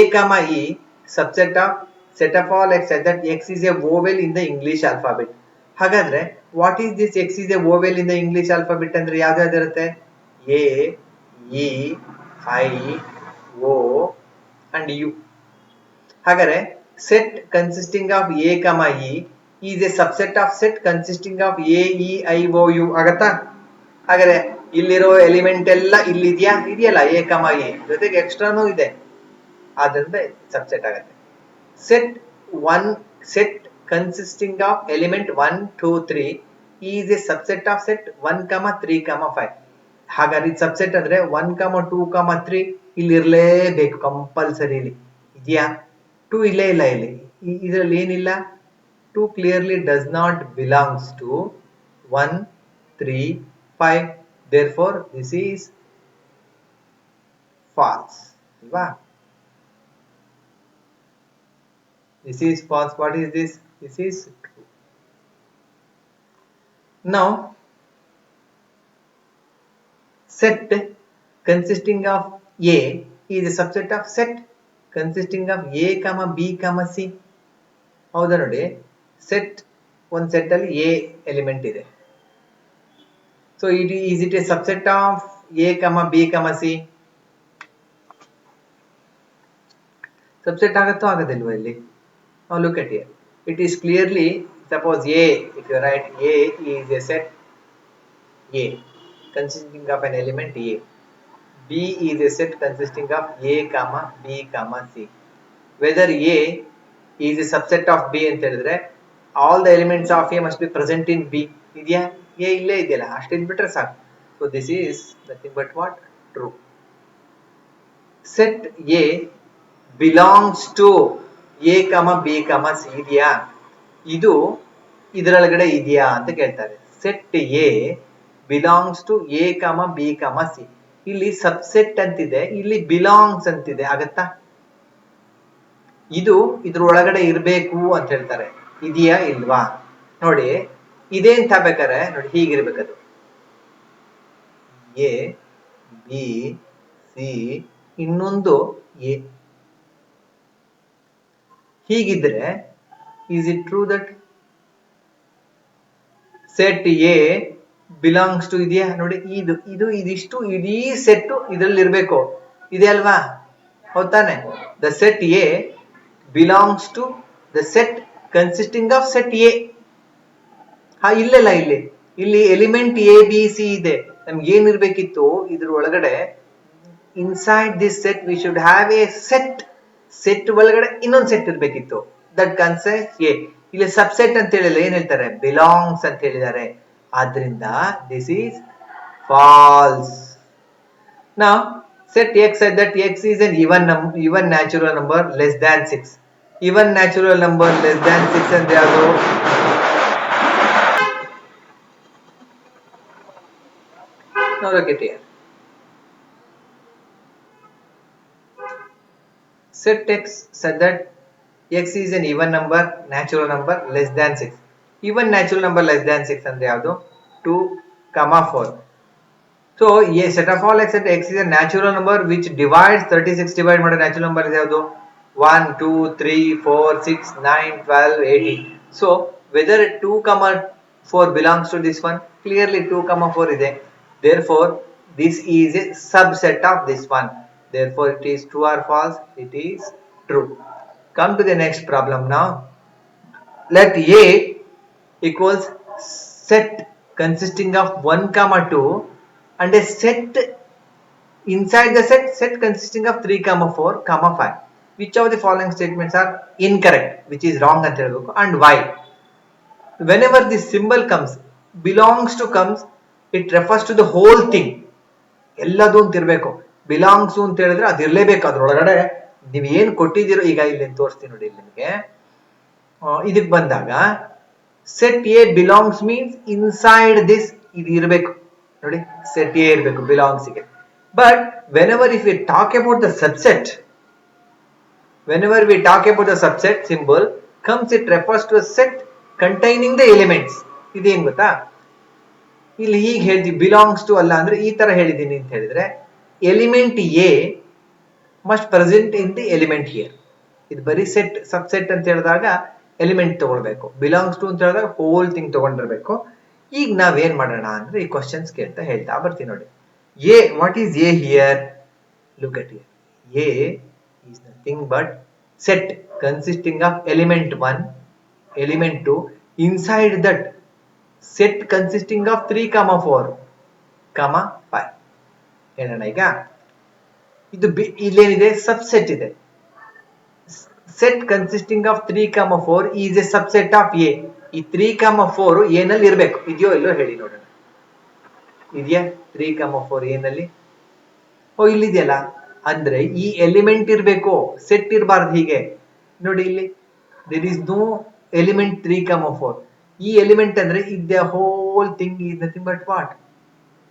E subset of set of all x such that x is a vowel in the English alphabet. ಹಾಗಾದ್ರೆ what is this x is a vowel in the English alphabet ಅಂದ್ರೆ ಯಾವ್ದು ಇರುತ್ತೆ? A, E, I, O and U. ಹಾಗಾದ್ರೆ set consisting of A, E is a subset of set consisting of A, E, I, O, U ಆಗತ್ತಾ? ಹಾಗಾದ್ರೆ ಇಲ್ಲಿರೋ element ಎಲ್ಲ ಇಲ್ಲಿದೆಯಾ? ಇದೆಯಲ್ಲ A, E, ಜೊತೆಗೆ ಎಕ್ಸ್ಟ್ರಾನೂ ಇದೆ, ಆದ್ರಿಂದ ಸಬ್ಸೆಟ್ ಆಗುತ್ತೆ. Set consisting of element 1, 2, 3 is a subset of set 1, 3, 5. ಹಾಗಾದ್ರೆ ಇದು ಸಬ್ಸೆಟ್ ಅಂದ್ರೆ 1, 2, 3 ಇಲ್ಲಿ ಇರಲೇಬೇಕು ಕಂಪಲ್ಸರಿ. ಇಲ್ಲಿ ಇದೆಯಾ? 2 ಇಲ್ಲೇ ಇಲ್ಲ. ಇಲ್ಲಿ ಇದರಲ್ಲಿ ಏನಿಲ್ಲ. 2 clearly does not belongs to 1, 3, 5. Therefore, this is false. This is false. What is this? This is true. Now, set consisting of A is a subset of set consisting of A, B, C. ಹೌದಾ ನೋಡಿ, set ಒಂದು set ಅಲ್ಲಿ A element ಇದೆ. So is it A subset of A, B, C? Subset ಆಗುತ್ತೋ ಆಗೋದಿಲ್ವ ಇಲ್ಲಿ? Now look at here. It is clearly, suppose A, if you write A is a set A consisting of an element A. B is a set consisting of A, B, C. Whether A is a subset of B ಅಂತ ಹೇಳಿದ್ರೆ all the elements of A must be present in B. ಇದೆಯಾ? A ಇಲ್ಲೇ ಇದೆಯಲ್ಲ, ಅಷ್ಟು ಇದ್ಬಿಟ್ರೆ ಸಾಕು. So this is nothing but what? True. Set A belongs to A, B, C ಇದೆಯಾ? ಇದು ಇದರೊಳಗಡೆ ಇದೆಯಾ ಅಂತ ಕೇಳ್ತಾರೆ. Set A belongs to A, B, C. ಇಲ್ಲಿ ಸಬ್ಸೆಟ್ ಅಂತಿದೆ, ಇಲ್ಲಿ ಬಿಲಾಂಗ್ಸ್ ಅಂತಿದೆ. ಆಗತ್ತಾ? ಇದು ಇದ್ರೊಳಗಡೆ ಇರಬೇಕು ಅಂತ ಹೇಳ್ತಾರೆ. ಇದೆಯಾ ಇಲ್ವಾ ನೋಡಿ. ಇದೇ ಅಂತ ಬೇಕಾರೆ ನೋಡಿ, ಹೀಗಿರ್ಬೇಕದು. ಎ, ಬಿ, ಸಿ, ಇನ್ನೊಂದು A. ಹೀಗಿದ್ರೆ is it true that set A belongs to ಇದೆಯಾ ನೋಡಿ. ಇದಿಷ್ಟು ಇಡೀ ಸೆಟ್ ಇದರಲ್ಲಿ ಇರಬೇಕು, ಇದೆ ಅಲ್ವಾ? ಹೌದಾನೆ? the set A belongs to the set consisting of set A. ಇಲ್ಲ ಇಲ್ಲಿ ಎಲಿಮೆಂಟ್ ಎ, ಬಿ, ಸಿ ಇದೆ. ನಮ್ಗೆ ಏನಿರ್ಬೇಕಿತ್ತು, ಇದ್ರ ಒಳಗಡೆ inside this set we should have a set ಒಳಗಡೆ ಇನ್ನೊಂದು ಸೆಟ್ ಇರ್ಬೇಕಿತ್ತು. That concise A. ಇಲ್ಲಿ ಸಬ್ಸೆಟ್ ಅಂತ ಹೇಳಿಲ್ಲ, ಏನ್ ಹೇಳ್ತಾರೆ? ಬಿಲಾಂಗ್ಸ್ ಅಂತ ಹೇಳಿದ್ದಾರೆ. ಆದ್ರಿಂದ this is false. Now set x such that x is an even natural number less than 6. Even natural number less than 6 ಅಂದ್ರೆ ಯಾವುದು? Now look at here. Set x such that x is an even number, natural number less than 6. Even natural number less than 6 ಅಂದ್ರೆ ಯಾವುದು? 2, 4. So a set of all x at x is a natural number which divides 36 divided by natural number is ಯಾವುದು? 1, 2, 3, 4, 6, 9, 12, 18. So whether 2, 4 belongs to this one? Clearly 2, 4 ಇದೆ. Therefore this is a subset of this one. Therefore it is true or false? It is true. Come to the next problem now. Let A equals set consisting of 1, 2 and a set inside the set consisting of 3, 4, 5. Which of the following statements are incorrect? Which is wrong ಅಂತ ಹೇಳಬೇಕು, and why? Whenever this symbol comes, belongs to comes, it refers to the whole thing. ಎಲ್ಲದೂ ಅಂತ ಇರಬೇಕು. Belongs ಅಂತ ಹೇಳಿದ್ರೆ ಅದು ಇರಲೇಬೇಕು. ಅದ್ರೊಳಗಡೆ ನೀವು ಏನ್ ಕೊಟ್ಟಿದ್ದೀರೋ, ಈಗ ಇಲ್ಲಿ ತೋರಿಸ್ತೀನಿ ನೋಡಿ. ಇಲ್ಲಿ ನಿಮಗೆ ಇದಕ್ಕೆ ಬಂದಾಗ set A belongs means inside this ಇದು ಇರಬೇಕು ನೋಡಿ. ಸೆಟ್ ಎ ಇರಬೇಕು ಬಿಲಾಂಗ್ಸ್ ಗೆ. But whenever if we talk about the subset, whenever we talk about the subset symbol comes, it refers to a set containing the elements. ಇದೇನ್ ಗೊತ್ತಾ, ಇಲ್ಲಿ ಹೀಗೆ ಹೇಳ್ತೀವಿ, ಬಿಲಾಂಗ್ಸ್ ಟು ಅಲ್ಲ ಅಂದ್ರೆ ಈ ತರ ಹೇಳಿದೀನಿ ಅಂತ ಹೇಳಿದ್ರೆ element A must present in the element here. ಇದು ಬರೀ ಸೆಟ್ ಸಬ್ಸೆಟ್ ಅಂತ ಹೇಳಿದಾಗ ಎಲಿಮೆಂಟ್ ತಗೊಳ್ಬೇಕು. ಬಿಲಾಂಗ್ಸ್ ಟು ಅಂತ ಹೇಳಿದಾಗ ಹೋಲ್ ಥಿಂಗ್ ತಗೊಂಡಿರ್ಬೇಕು. ಈಗ ನಾವೇನ್ ಮಾಡೋಣ ಅಂದ್ರೆ ಈ ಕ್ವಶನ್ಸ್ ಹೇಳ್ತಾ ಬರ್ತೀನಿ ನೋಡಿ. A, what is A here? Look at here. A is nothing but set consisting of element 1, element 2, inside that set consisting of 3, 4, 5. ಹೇಳೋಣ ಈಗ. ಇದು ಇಲ್ಲೇನಿದೆ? ಸಬ್ಸೆಟ್ ಇದೆ. Set consisting of 3, 4 is a subset of A. ಈ 3, 4 ಏನಲ್ಲಿ ಇರಬೇಕು. ಇದೆಯೋ ಇಲ್ಲೋ ಹೇಳಿ ನೋಡೋಣ. ಇದೆಯಾ 3, 4 ಏನಲ್ಲಿ? ಓ, ಇಲ್ಲಿದೆಯಲ್ಲ. ಅಂದ್ರೆ ಈ ಎಲಿಮೆಂಟ್ ಇರಬೇಕು, ಸೆಟ್ ಇರಬಾರ್ದು. ಹೀಗೆ ನೋಡಿ, ಇಲ್ಲಿ ದೇರ್ ಇಸ್ ನೋ ಎಲಿಮೆಂಟ್ 3, 4. ಈ ಎಲಿಮೆಂಟ್ ಅಂದ್ರೆ the whole thing is nothing but what?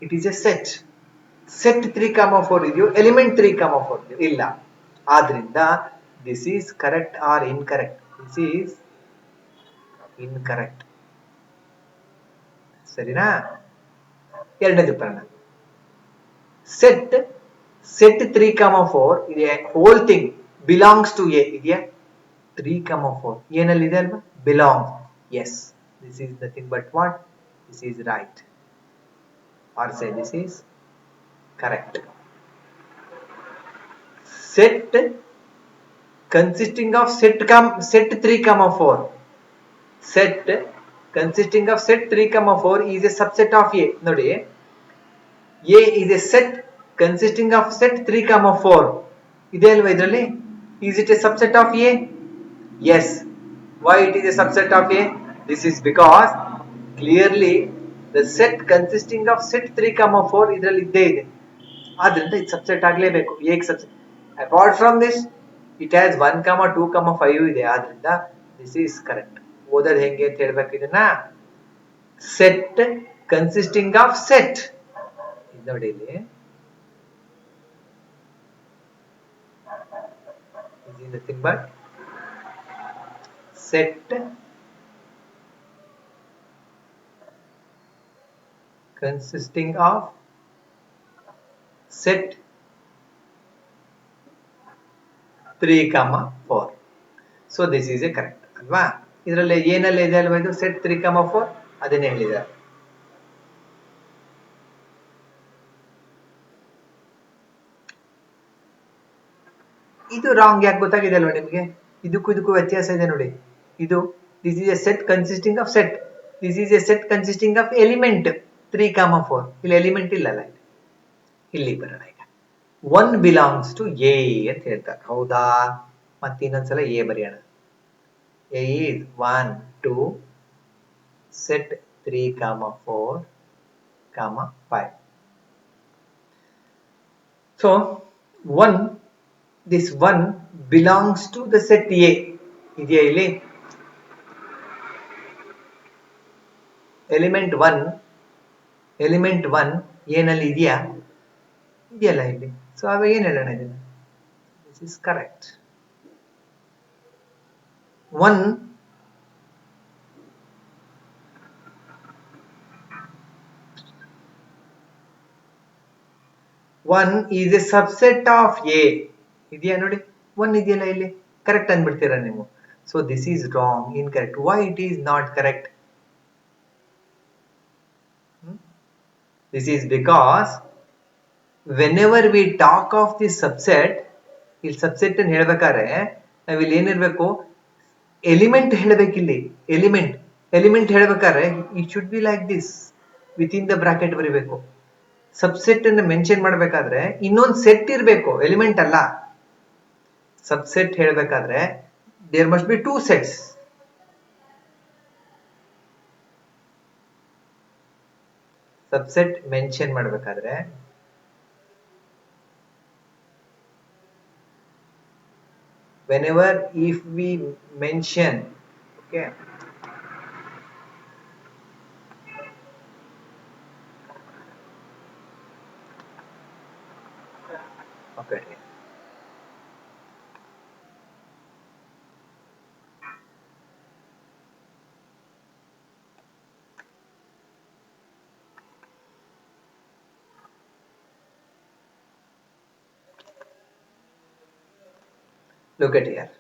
It is a set. Set 3,4 ಇದೆಯೋ, ಎಲಿಮೆಂಟ್ 3,4 ಇದೆಯೋ? ಇಲ್ಲ. ಆದ್ರಿಂದ this is correct or incorrect? This is incorrect. ಸರಿನಾ? ಎರಡನೇದು ಬರೋಣ. ಸೆಟ್ 3,4 ಇದೆ, whole thing belongs to A ಇದೆಯಾ? 3,4 ಏನಲ್ಲಿ ಇದೆ ಅಲ್ವಾ? Belong. Yes, this is nothing but what? This is right. Or say this is correct. Set consisting of set 3,4. Set consisting of set 3,4 is a subset of A. ನೋಡಿ, A is a set consisting of set 3,4. ಇದೆ ಅಲ್ವಾ ಇದರಲ್ಲಿ? Is it a subset of A? Yes. Why it is a subset of A? This is because clearly the set consisting of set 3,4 ಇದರಲ್ಲಿ ಇದ್ದೇ ಇದೆ. ಆದ್ರಿಂದ ಇದು subset ಆಗಲೇಬೇಕು. ಏಕ್ subset. Apart from this it has 1, 2, 5 ಇದೆ. ಆದ್ರಿಂದ ದಿಸ್ ಈಸ್ ಕರೆಕ್ಟ್. ಓದೋದು ಹೆಂಗೆ ಅಂತ ಹೇಳ್ಬೇಕು ಇದನ್ನ. Set consisting of set. ನೋಡಿ ಇಲ್ಲಿ nothing but set consisting of set 3,4. So this is A correct ಅಲ್ವಾ? ಇದರಲ್ಲಿ ಏನಲ್ಲಿ ಇದೆ ಅಲ್ವಾ ಇದು? ಸೆಟ್ 3,4 ಅದನ್ನೇ ಹೇಳಿದ್ದಾರೆ. ಇದು ರಾಂಗ್ ಯಾಕೆ ಗೊತ್ತಾಗಿದೆ ಅಲ್ವಾ ನಿಮಗೆ? ಇದಕ್ಕೂ ವ್ಯತ್ಯಾಸ ಇದೆ ನೋಡಿ. ಇದು this is a set consisting of set. This is a set consisting of element 3,4. ಇಲ್ಲಿ ಎಲಿಮೆಂಟ್ ಇಲ್ಲಲ್ಲ. ಇಲ್ಲಿ ಬರೋಣ ಈಗ. 1 ಬಿಲಾಂಗ್ಸ್ ಟು ಎ ಅಂತ ಹೇಳ್ತಾರೆ. ಹೌದಾ? ಮತ್ತೆ ಇನ್ನೊಂದ್ಸಲ ಎ ಬರೆಯೋಣ. A is 1, 2 set 3,4, 5. So 1, this 1 belongs to the set A. ಇದೆಯಾ ಇಲ್ಲಿ? ಎಲಿಮೆಂಟ್ 1 ಏನಲ್ಲಿ ಇದೆಯಾ? ಇದೆಯಲ್ಲ ಇಲ್ಲಿ. ಸೊ ಆಗ ಏನ್ ಹೇಳೋಣ ಇದನ್ನ? This is correct. 1 is a subset of A. ಇದೆಯಾ ನೋಡಿ? 1 ಇದೆಯಲ್ಲ ಇಲ್ಲಿ. ಕರೆಕ್ಟ್ ಅಂದ್ಬಿಡ್ತೀರಾ ನೀವು. So this is wrong, incorrect. Why it is not correct? This is because whenever we talk of this subset, ಇಲ್ಲಿ ಸಬ್ಸೆಟ್ ಅನ್ನು ಹೇಳ್ಬೇಕಾದ್ರೆ ನಾವಿಲ್ಲಿ ಏನಿರ್ಬೇಕು? ಎಲಿಮೆಂಟ್ ಹೇಳ್ಬೇಕಿಲ್ಲಿ. ಎಲಿಮೆಂಟ್ ಹೇಳ್ಬೇಕಾದ್ರೆ it should be like this, with in the bracket ಬರೀಬೇಕು. Subset ಅನ್ನು mention ಮಾಡ್ಬೇಕಾದ್ರೆ ಇನ್ನೊಂದು ಸೆಟ್ ಇರಬೇಕು, ಎಲಿಮೆಂಟ್ ಅಲ್ಲ. ಸಬ್ಸೆಟ್ ಹೇಳ್ಬೇಕಾದ್ರೆ there must be 2 sets. Subset mention ಮಾಡಬೇಕಾದ್ರೆ whenever if we mention, okay, look at here.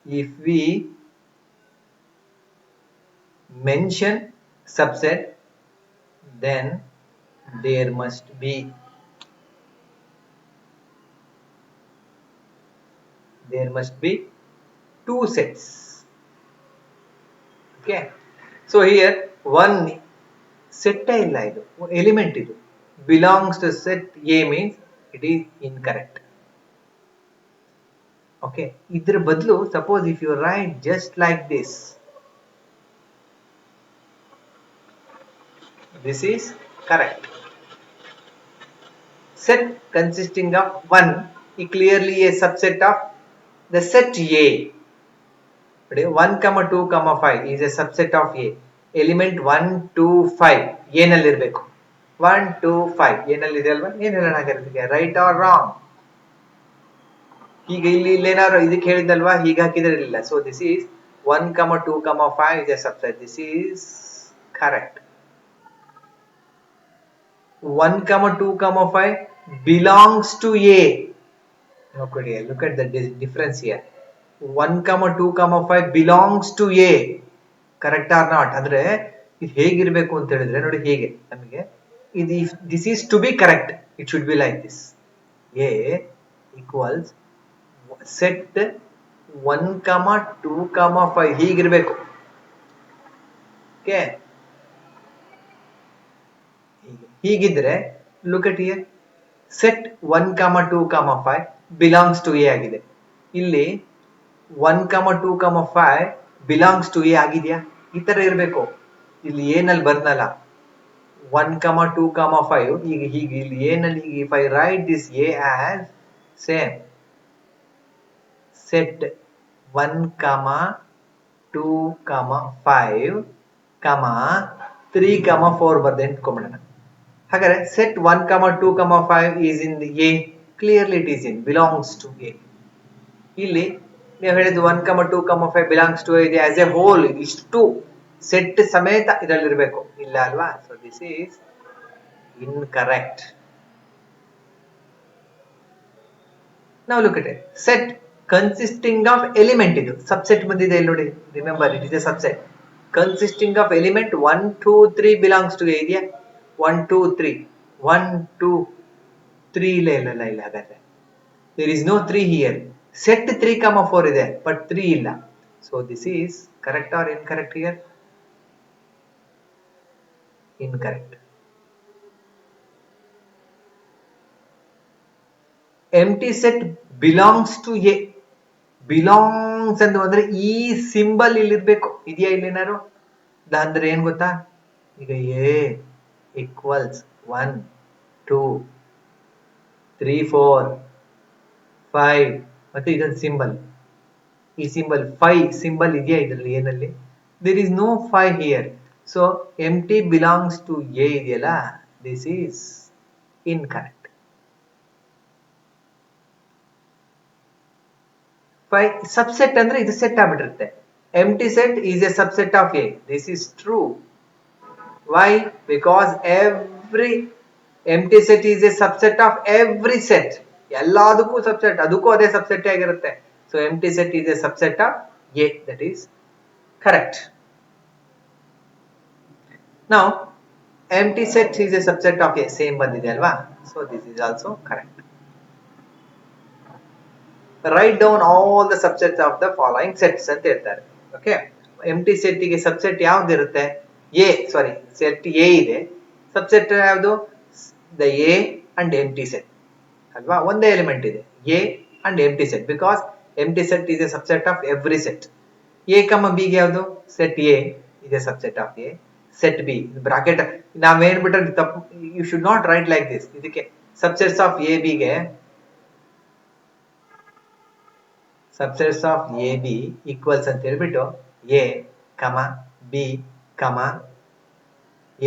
If we mention subset, then there must be two sets. Okay, so here one set illa idu element idu belongs to set A means it is incorrect. Okay, idra badlu suppose if you write just like this is correct. Set consisting of 1 is clearly a subset of the set A. ನೋಡಿ 1, 2, 5 is a subset of A. Element 1, 2, 5 ಏನಲ್ಲಿ ಇರಬೇಕು? 1, 2, 5 ಏನಲ್ಲಿ ಇದೆ ಅಲ್ವಾ? ಏನೆಲ್ಲ ಹಾಕಿರೋದಕ್ಕೆ right R wrong? ಈಗ ಇಲ್ಲೇನಾದ್ರು ಇದಕ್ಕೆ ಹೇಳಿದ್ದಲ್ವಾ, ಹೀಗೆ ಹಾಕಿದ್ರೆ ಇಲ್ಲ. So this is 1, 2, 5 is a subset. This is correct. 1, 2, 5 belongs to A. Okay, look at the difference here. 1, 2, 5 belongs to A. Correct or not? ಅಂದ್ರೆ ಇದು ಹೇಗಿರ್ಬೇಕು ಅಂತ ಹೇಳಿದ್ರೆ ನೋಡಿ, ಹೇಗೆ ನಮಗೆ ಇದು, this is to be correct, it should be like this. A equals set 1, 2, 5 ಹೀಗಿರ್ಬೇಕು. ಓಕೆ, ಹೀಗಿದ್ರೆ look at here, set 1, 2, 5 belongs to A ಆಗಿದೆ. ಇಲ್ಲಿ 1, 2, 5 ಬಿಲಾಂಗ್ಸ್ ಟು ಎ ಆಗಿದೆಯಾ? ಈ ತರ ಇರಬೇಕು. ಇಲ್ಲಿ ಏನಲ್ಲಿ ಬರ್ನಲ್ಲ 1, 2, 5 ಈಗ ಹೀಗೆ ಇಲ್ಲಿ ಏನಲ್ಲಿ if I write this A as same set 1, 2, 5 3, 4 ಬರ್ದೆ ಇಟ್ಕೊಂಡ್ಬಿಡೋಣ. ಹಾಗಾದ್ರೆ set 1, 2, 5 is in the A. Clearly it is in, belongs to A. ಇಲ್ಲಿ ನೀವು ಹೇಳಿದ್ದು 1, 2, 5 belongs to A ಇದೆ ಆಸ್ ಎ ಹೋಲ್, ಇಷ್ಟು ಸೆಟ್ ಸಮೇತ ಇದರಲ್ಲಿ ಇರಬೇಕು, ಇಲ್ಲ ಅಲ್ವಾ? So this is incorrect. ನಾವು look at it. Set consisting of element, ಇದು ಸಬ್ಸೆಟ್ ಬಂದಿದೆ ಇಲ್ಲಿ ನೋಡಿ. Remember, it is a subset consisting of element 1, 2, 3 belongs to A ಇದೆಯಾ? 1, 2, 3 1, 2, 3 ಇಲ್ಲ ಹಾಗಾದ್ರೆ there is no 3 here. Set 3, 4 ಇದೆ ಬಟ್ 3 ಇಲ್ಲ. So this is correct or incorrect here? Incorrect. Empty set belongs to A. Belongs ಅಂತ ಅಂದ್ರೆ ಈ symbol ಇಲ್ಲಿ ಇರ್ಬೇಕು, ಇದೆಯಾ ಇಲ್ಲೇನಾರು? ಅಂದ್ರೆ ಏನ್ ಗೊತ್ತಾ, ಈಗ ಎ ಈಕ್ವಲ್ಸ್ 1, 2, 3, 4, 5 ಮತ್ತೆ ಇದೊಂದು ಸಿಂಬಲ್, ಈ ಸಿಂಬಲ್ 5 ಸಿಂಬಲ್ ಇದೆಯಾ ಇದರಲ್ಲಿ ಏನಲ್ಲಿ? There is no 5 here. So empty belongs to A ಇದೆಯಲ್ಲ, ದಿಸ್ ಈಸ್ ಇನ್ಕರೆಕ್ಟ್. ಸಬ್ಸೆಟ್ ಅಂದ್ರೆ ಇದು ಸೆಟ್ ಆಗ್ಬಿಟ್ಟಿರುತ್ತೆ. Empty set is a subset of A. This is true. Why? Because every empty set is a subset of every set. ಎಲ್ಲದಕ್ಕೂ subset, ಅದಕ್ಕೂ ಅದೇ subset ಆಗಿರುತ್ತೆ. So empty set is a subset of A. That is correct. Now empty set is a subset of A, same ಬಂದಿದೆ ಅಲ್ವಾ? So this is also correct. Write down all the subsets of the following sets ಅಂತ ಹೇಳ್ತಾರೆ. Okay, empty set ಗೆ subset ಯಾವ್ದು ಇರುತ್ತೆ? A, sorry, set A ಇದೆ, subset ಯಾವುದು? The A and empty set ಅಲ್ವಾ? ಒಂದೇ ಎಲಿಮೆಂಟ್ ಇದೆ A and empty set, because empty set is a subset of every set. A comma B ಗೆ ಯಾವುದು? Set A is a subset of A. Set B bracket ನಾವೇನ್ ಬಿಟ್ರೆ ತಪ್ಪು, you should not write like this. ಇದಕ್ಕೆ subsets of A B ಗೆ subsets of A B equals ಅಂತ ಹೇಳ್ಬಿಟ್ಟು A comma B comma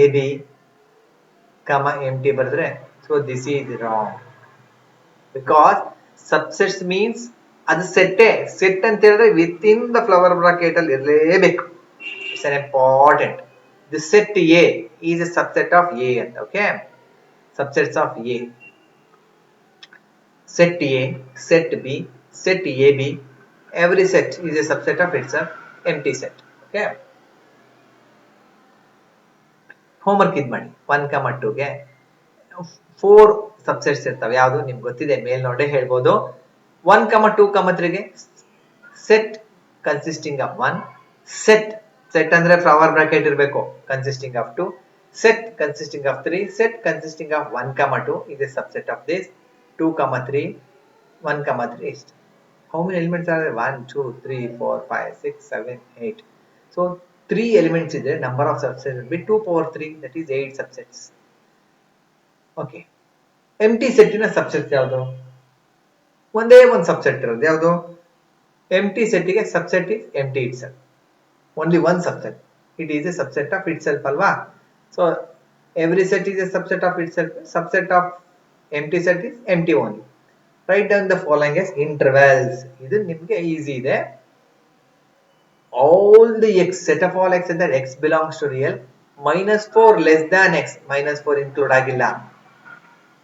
A B comma empty ಬರೆದ್ರೆ, so this is wrong. Because subsets means ಅದು ಸೆಟ್ಟೇ. ಸೆಟ್ ಅಂತ ಹೇಳಿದ್ರೆ with in the flower bracket ಅಲ್ಲಿ ಇರಲೇಬೇಕು. It's an important. The set A is a subset of A ಅಂತ. Okay, subsets of A, set A, set B, set AB, every set is a subset of itself, empty set. Okay. Homework ಇದು ಮಾಡಿ. 1, 2 ಗೆ 4 subsets ಇರ್ತವೆ. ಯಾವುದು ನಿಮ್ಗೆ ಗೊತ್ತಿದೆ, ಮೇಲ್ ನೋಡೇ ಹೇಳ್ಬೋದು. 1, 2, 3 ಗೆ ಸೆಟ್ ಕನ್ಸಿಸ್ಟಿಂಗ್ ಆಫ್ 1, ಸೆಟ್ ಅಂದ್ರೆ ಫ್ಲವರ್ ಬ್ರಾಕೆಟ್ ಇರಬೇಕು, consisting of 2, set consisting of 3, set consisting of 1, 2 is a subset of this. 2, 3, 1, 3 is. How many elements are there? 1, 2, 3, 4, 5, 6, 7, 8. So 3 elements is there. Number of subsets will be 2 power 3. That is 8 subsets. Okay. Empty set in a subset ಯಾವುದು? ಒಂದೇ ಒಂದು subset ಇರೋದು ಯಾವುದು? Empty set is subset is empty itself. Only one subset. It is a subset of itself, alva. So every set is a subset of itself. Subset of empty set is empty only. Write down the following as intervals. This is easy there. All the x, set of all x, and that x belongs to real. Minus 4 less than x. Minus 4 include agilla.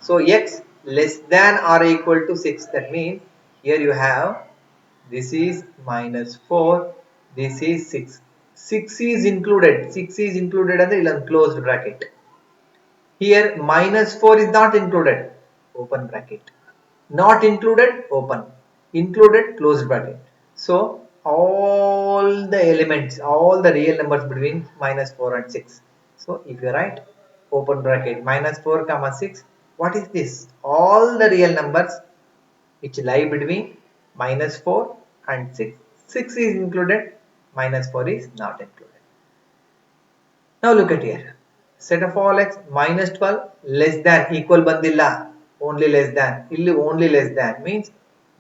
So x less than or equal to 6. That means here you have, this is minus 4, this is 6. 6 is included. 6 is included under closed bracket. Here minus 4 is not included. Open bracket. Not included, open. Included, closed bracket. So all the elements, all the real numbers between minus 4 and 6. So if you write open bracket minus 4 comma 6, what is this? All the real numbers which lie between minus 4 and 6. 6 is included, minus 4 is not included. Now look at here. Set of all x minus 12 less than equal bandilla. Only less than. Only less than means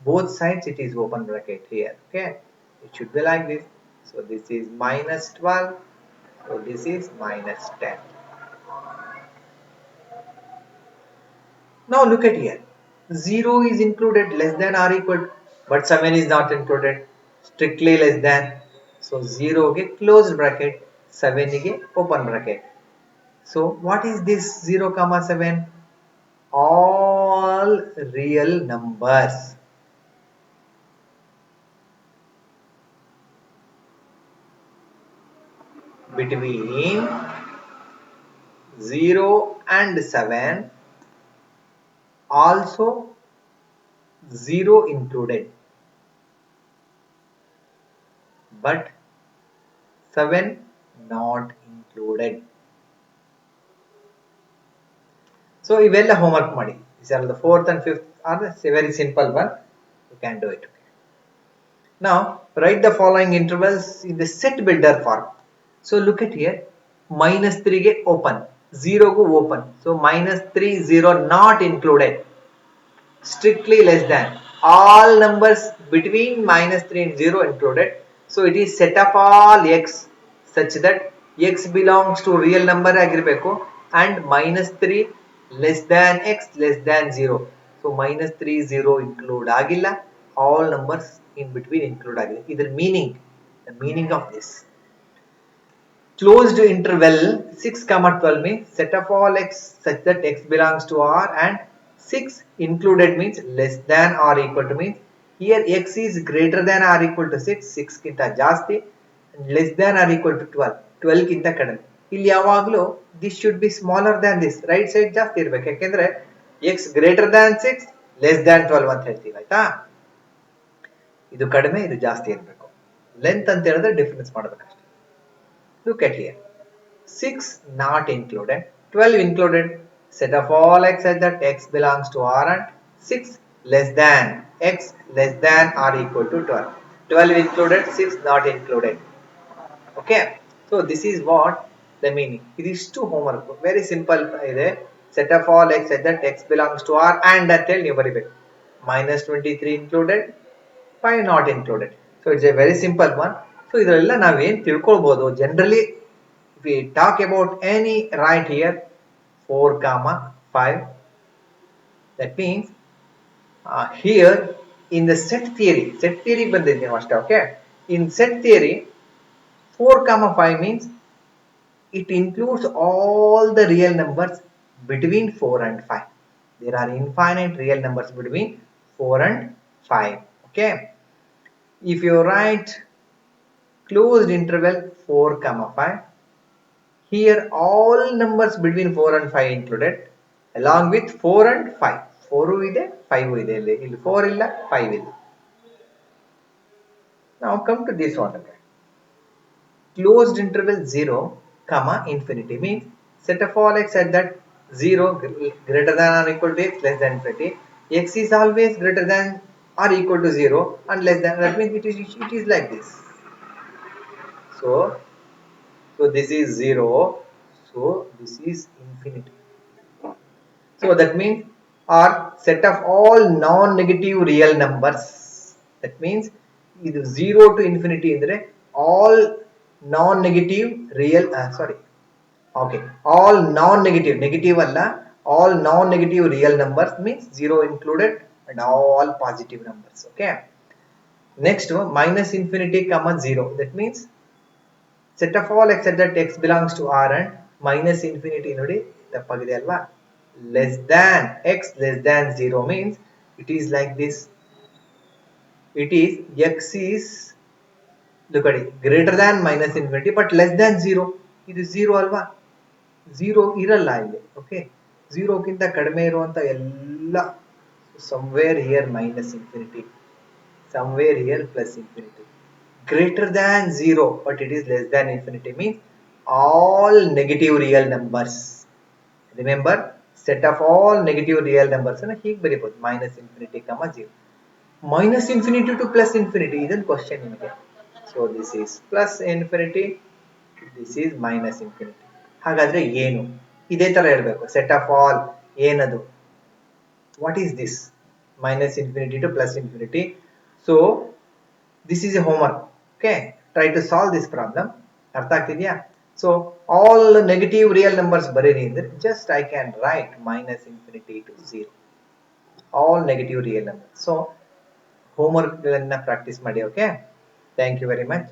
both sides it is open bracket here. Okay. It should be like this. So this is minus 12. So this is minus 10. Now look at here. 0 is included, less than or equal, but 7 is not included. Strictly less than. So 0 get closed bracket, 7 get open bracket. So what is this 0 comma 7? All real numbers. Between 0 and 7, also 0 included, but 7 not included. So iವೆಲ್ಲ homework ಮಾಡಿ. These are the 4th and 5th are the very simple one. You can do it. Now write the following intervals in the set builder form. So look at here. Minus 3 get open. 0 go open. So minus 3, 0 not included. Strictly less than. All numbers between minus 3 and 0 included. So it is set of all x such that x belongs to real number ಆಗಿರಬೇಕು and minus 3 less than x less than 0. So minus 3 0 include ಆಗಿಲ್ಲ. All numbers in between include ಆಗಿಲ್ಲ. ಇದರ meaning, the meaning of this. Closed interval 6 comma 12 means set of all x such that x belongs to R, and 6 included means less than or equal to means here x is greater than or equal to 6, 6 ಗಿಂತ ಜಾಸ್ತಿ, less than or equal to 12, 12 ಗಿಂತ ಕಡಿಮೆ. ಇಲ್ಲಿ ಯಾವಾಗಲೂ this should be smaller than this, right side ಜಾಸ್ತಿ ಇರಬೇಕು, ಯಾಕೆಂದ್ರೆ x greater than 6 less than 12 ಅಂತ ಹೇಳ್ತೀವಿ, ಆಯ್ತಾ? ಇದು ಕಡಿಮೆ, ಇದು ಜಾಸ್ತಿ ಇರಬೇಕು. ಲೆಂತ್ ಅಂತ ಹೇಳಿದ್ರೆ difference ಮಾಡಬೇಕಷ್ಟೇ. Look at here. 6 not included, 12 included. Set of all x such that x belongs to R, and 6 less than x less than or equal to 12. 12 included, 6 not included. Okay. So this is what the meaning. It is two homework. Very simple. Set of all x such that x belongs to R and until you believe it. Minus 23 included, 5 not included. So it's a very simple one. So ಇದೆಲ್ಲ ನಾವೇನು ತಿಳ್ಕೊಳ್ಬಹುದು. Generally if we talk about any right here 4 comma 5, that means here in the set theory ಬಂದಿದೆ ಅಷ್ಟೇ. Okay, in set theory 4 comma 5 means it includes all the real numbers between 4 and 5. There are infinite real numbers between 4 and 5. Okay, if you write closed interval 4 comma 5, here all numbers between 4 and 5 included along with 4 and 5. 4 ಇದೆ 5 ಇದೆ, ಇಲ್ಲಿ 4 ಇಲ್ಲ 5 ಇಲ್ಲ. Now come to this one. Closed interval 0 comma infinity means set of all x at that 0 greater than or equal to x less than infinity. X is always greater than or equal to 0 and less than, that means it is like this. So this is 0, so this is infinity. So that means our set of all non-negative real numbers, that means ಇದು 0 to infinity ಅಂದ್ರೆ all non-negative real sorry okay all non-negative negative ಅಲ್ಲ all non-negative real numbers means 0 included and all positive numbers. Okay, next minus infinity comma 0, that means set of all x that x belongs to R and minus infinity ನೋಡಿ ತಪ್ಪಾಗಿದೆ ಅಲ್ವಾ, less than x less than 0 means it is like this, it is x is look at it greater than minus infinity but less than 0, ಇದು 0 ಅಲ್ವಾ, 0 ಇರಲ್ಲ ಇಲ್ಲಿ. Okay, 0 ಗಿಂತ ಕಡಿಮೆ ಇರುವಂತ ಎಲ್ಲ somewhere here minus infinity, somewhere here plus infinity, greater than 0 but it is less than infinity means all negative real numbers. Remember, set of all negative real numbers ಅನ್ನು ಹೀಗೆ ಬರೀಬಹುದು, minus infinity comma 0, minus infinity to plus infinity ಇದೊಂದು question ನಿಮಗೆ. So this is plus infinity, this is minus infinity. ಹಾಗಾದ್ರೆ ಏನು, ಇದೇ ತರ ಇರಬೇಕು set of all, ಏನದು, what is this minus infinity to plus infinity. So this is a homework. Okay, try to solve this problem. ಅರ್ಥ ಆಗ್ತಿದ್ಯಾ? So all negative real numbers ಬರೀರಿ ಅಂದ್ರೆ just I can write minus infinity to 0, all negative real numbers. So homework ಗಳನ್ನ practice ಮಾಡಿ. Okay, thank you very much.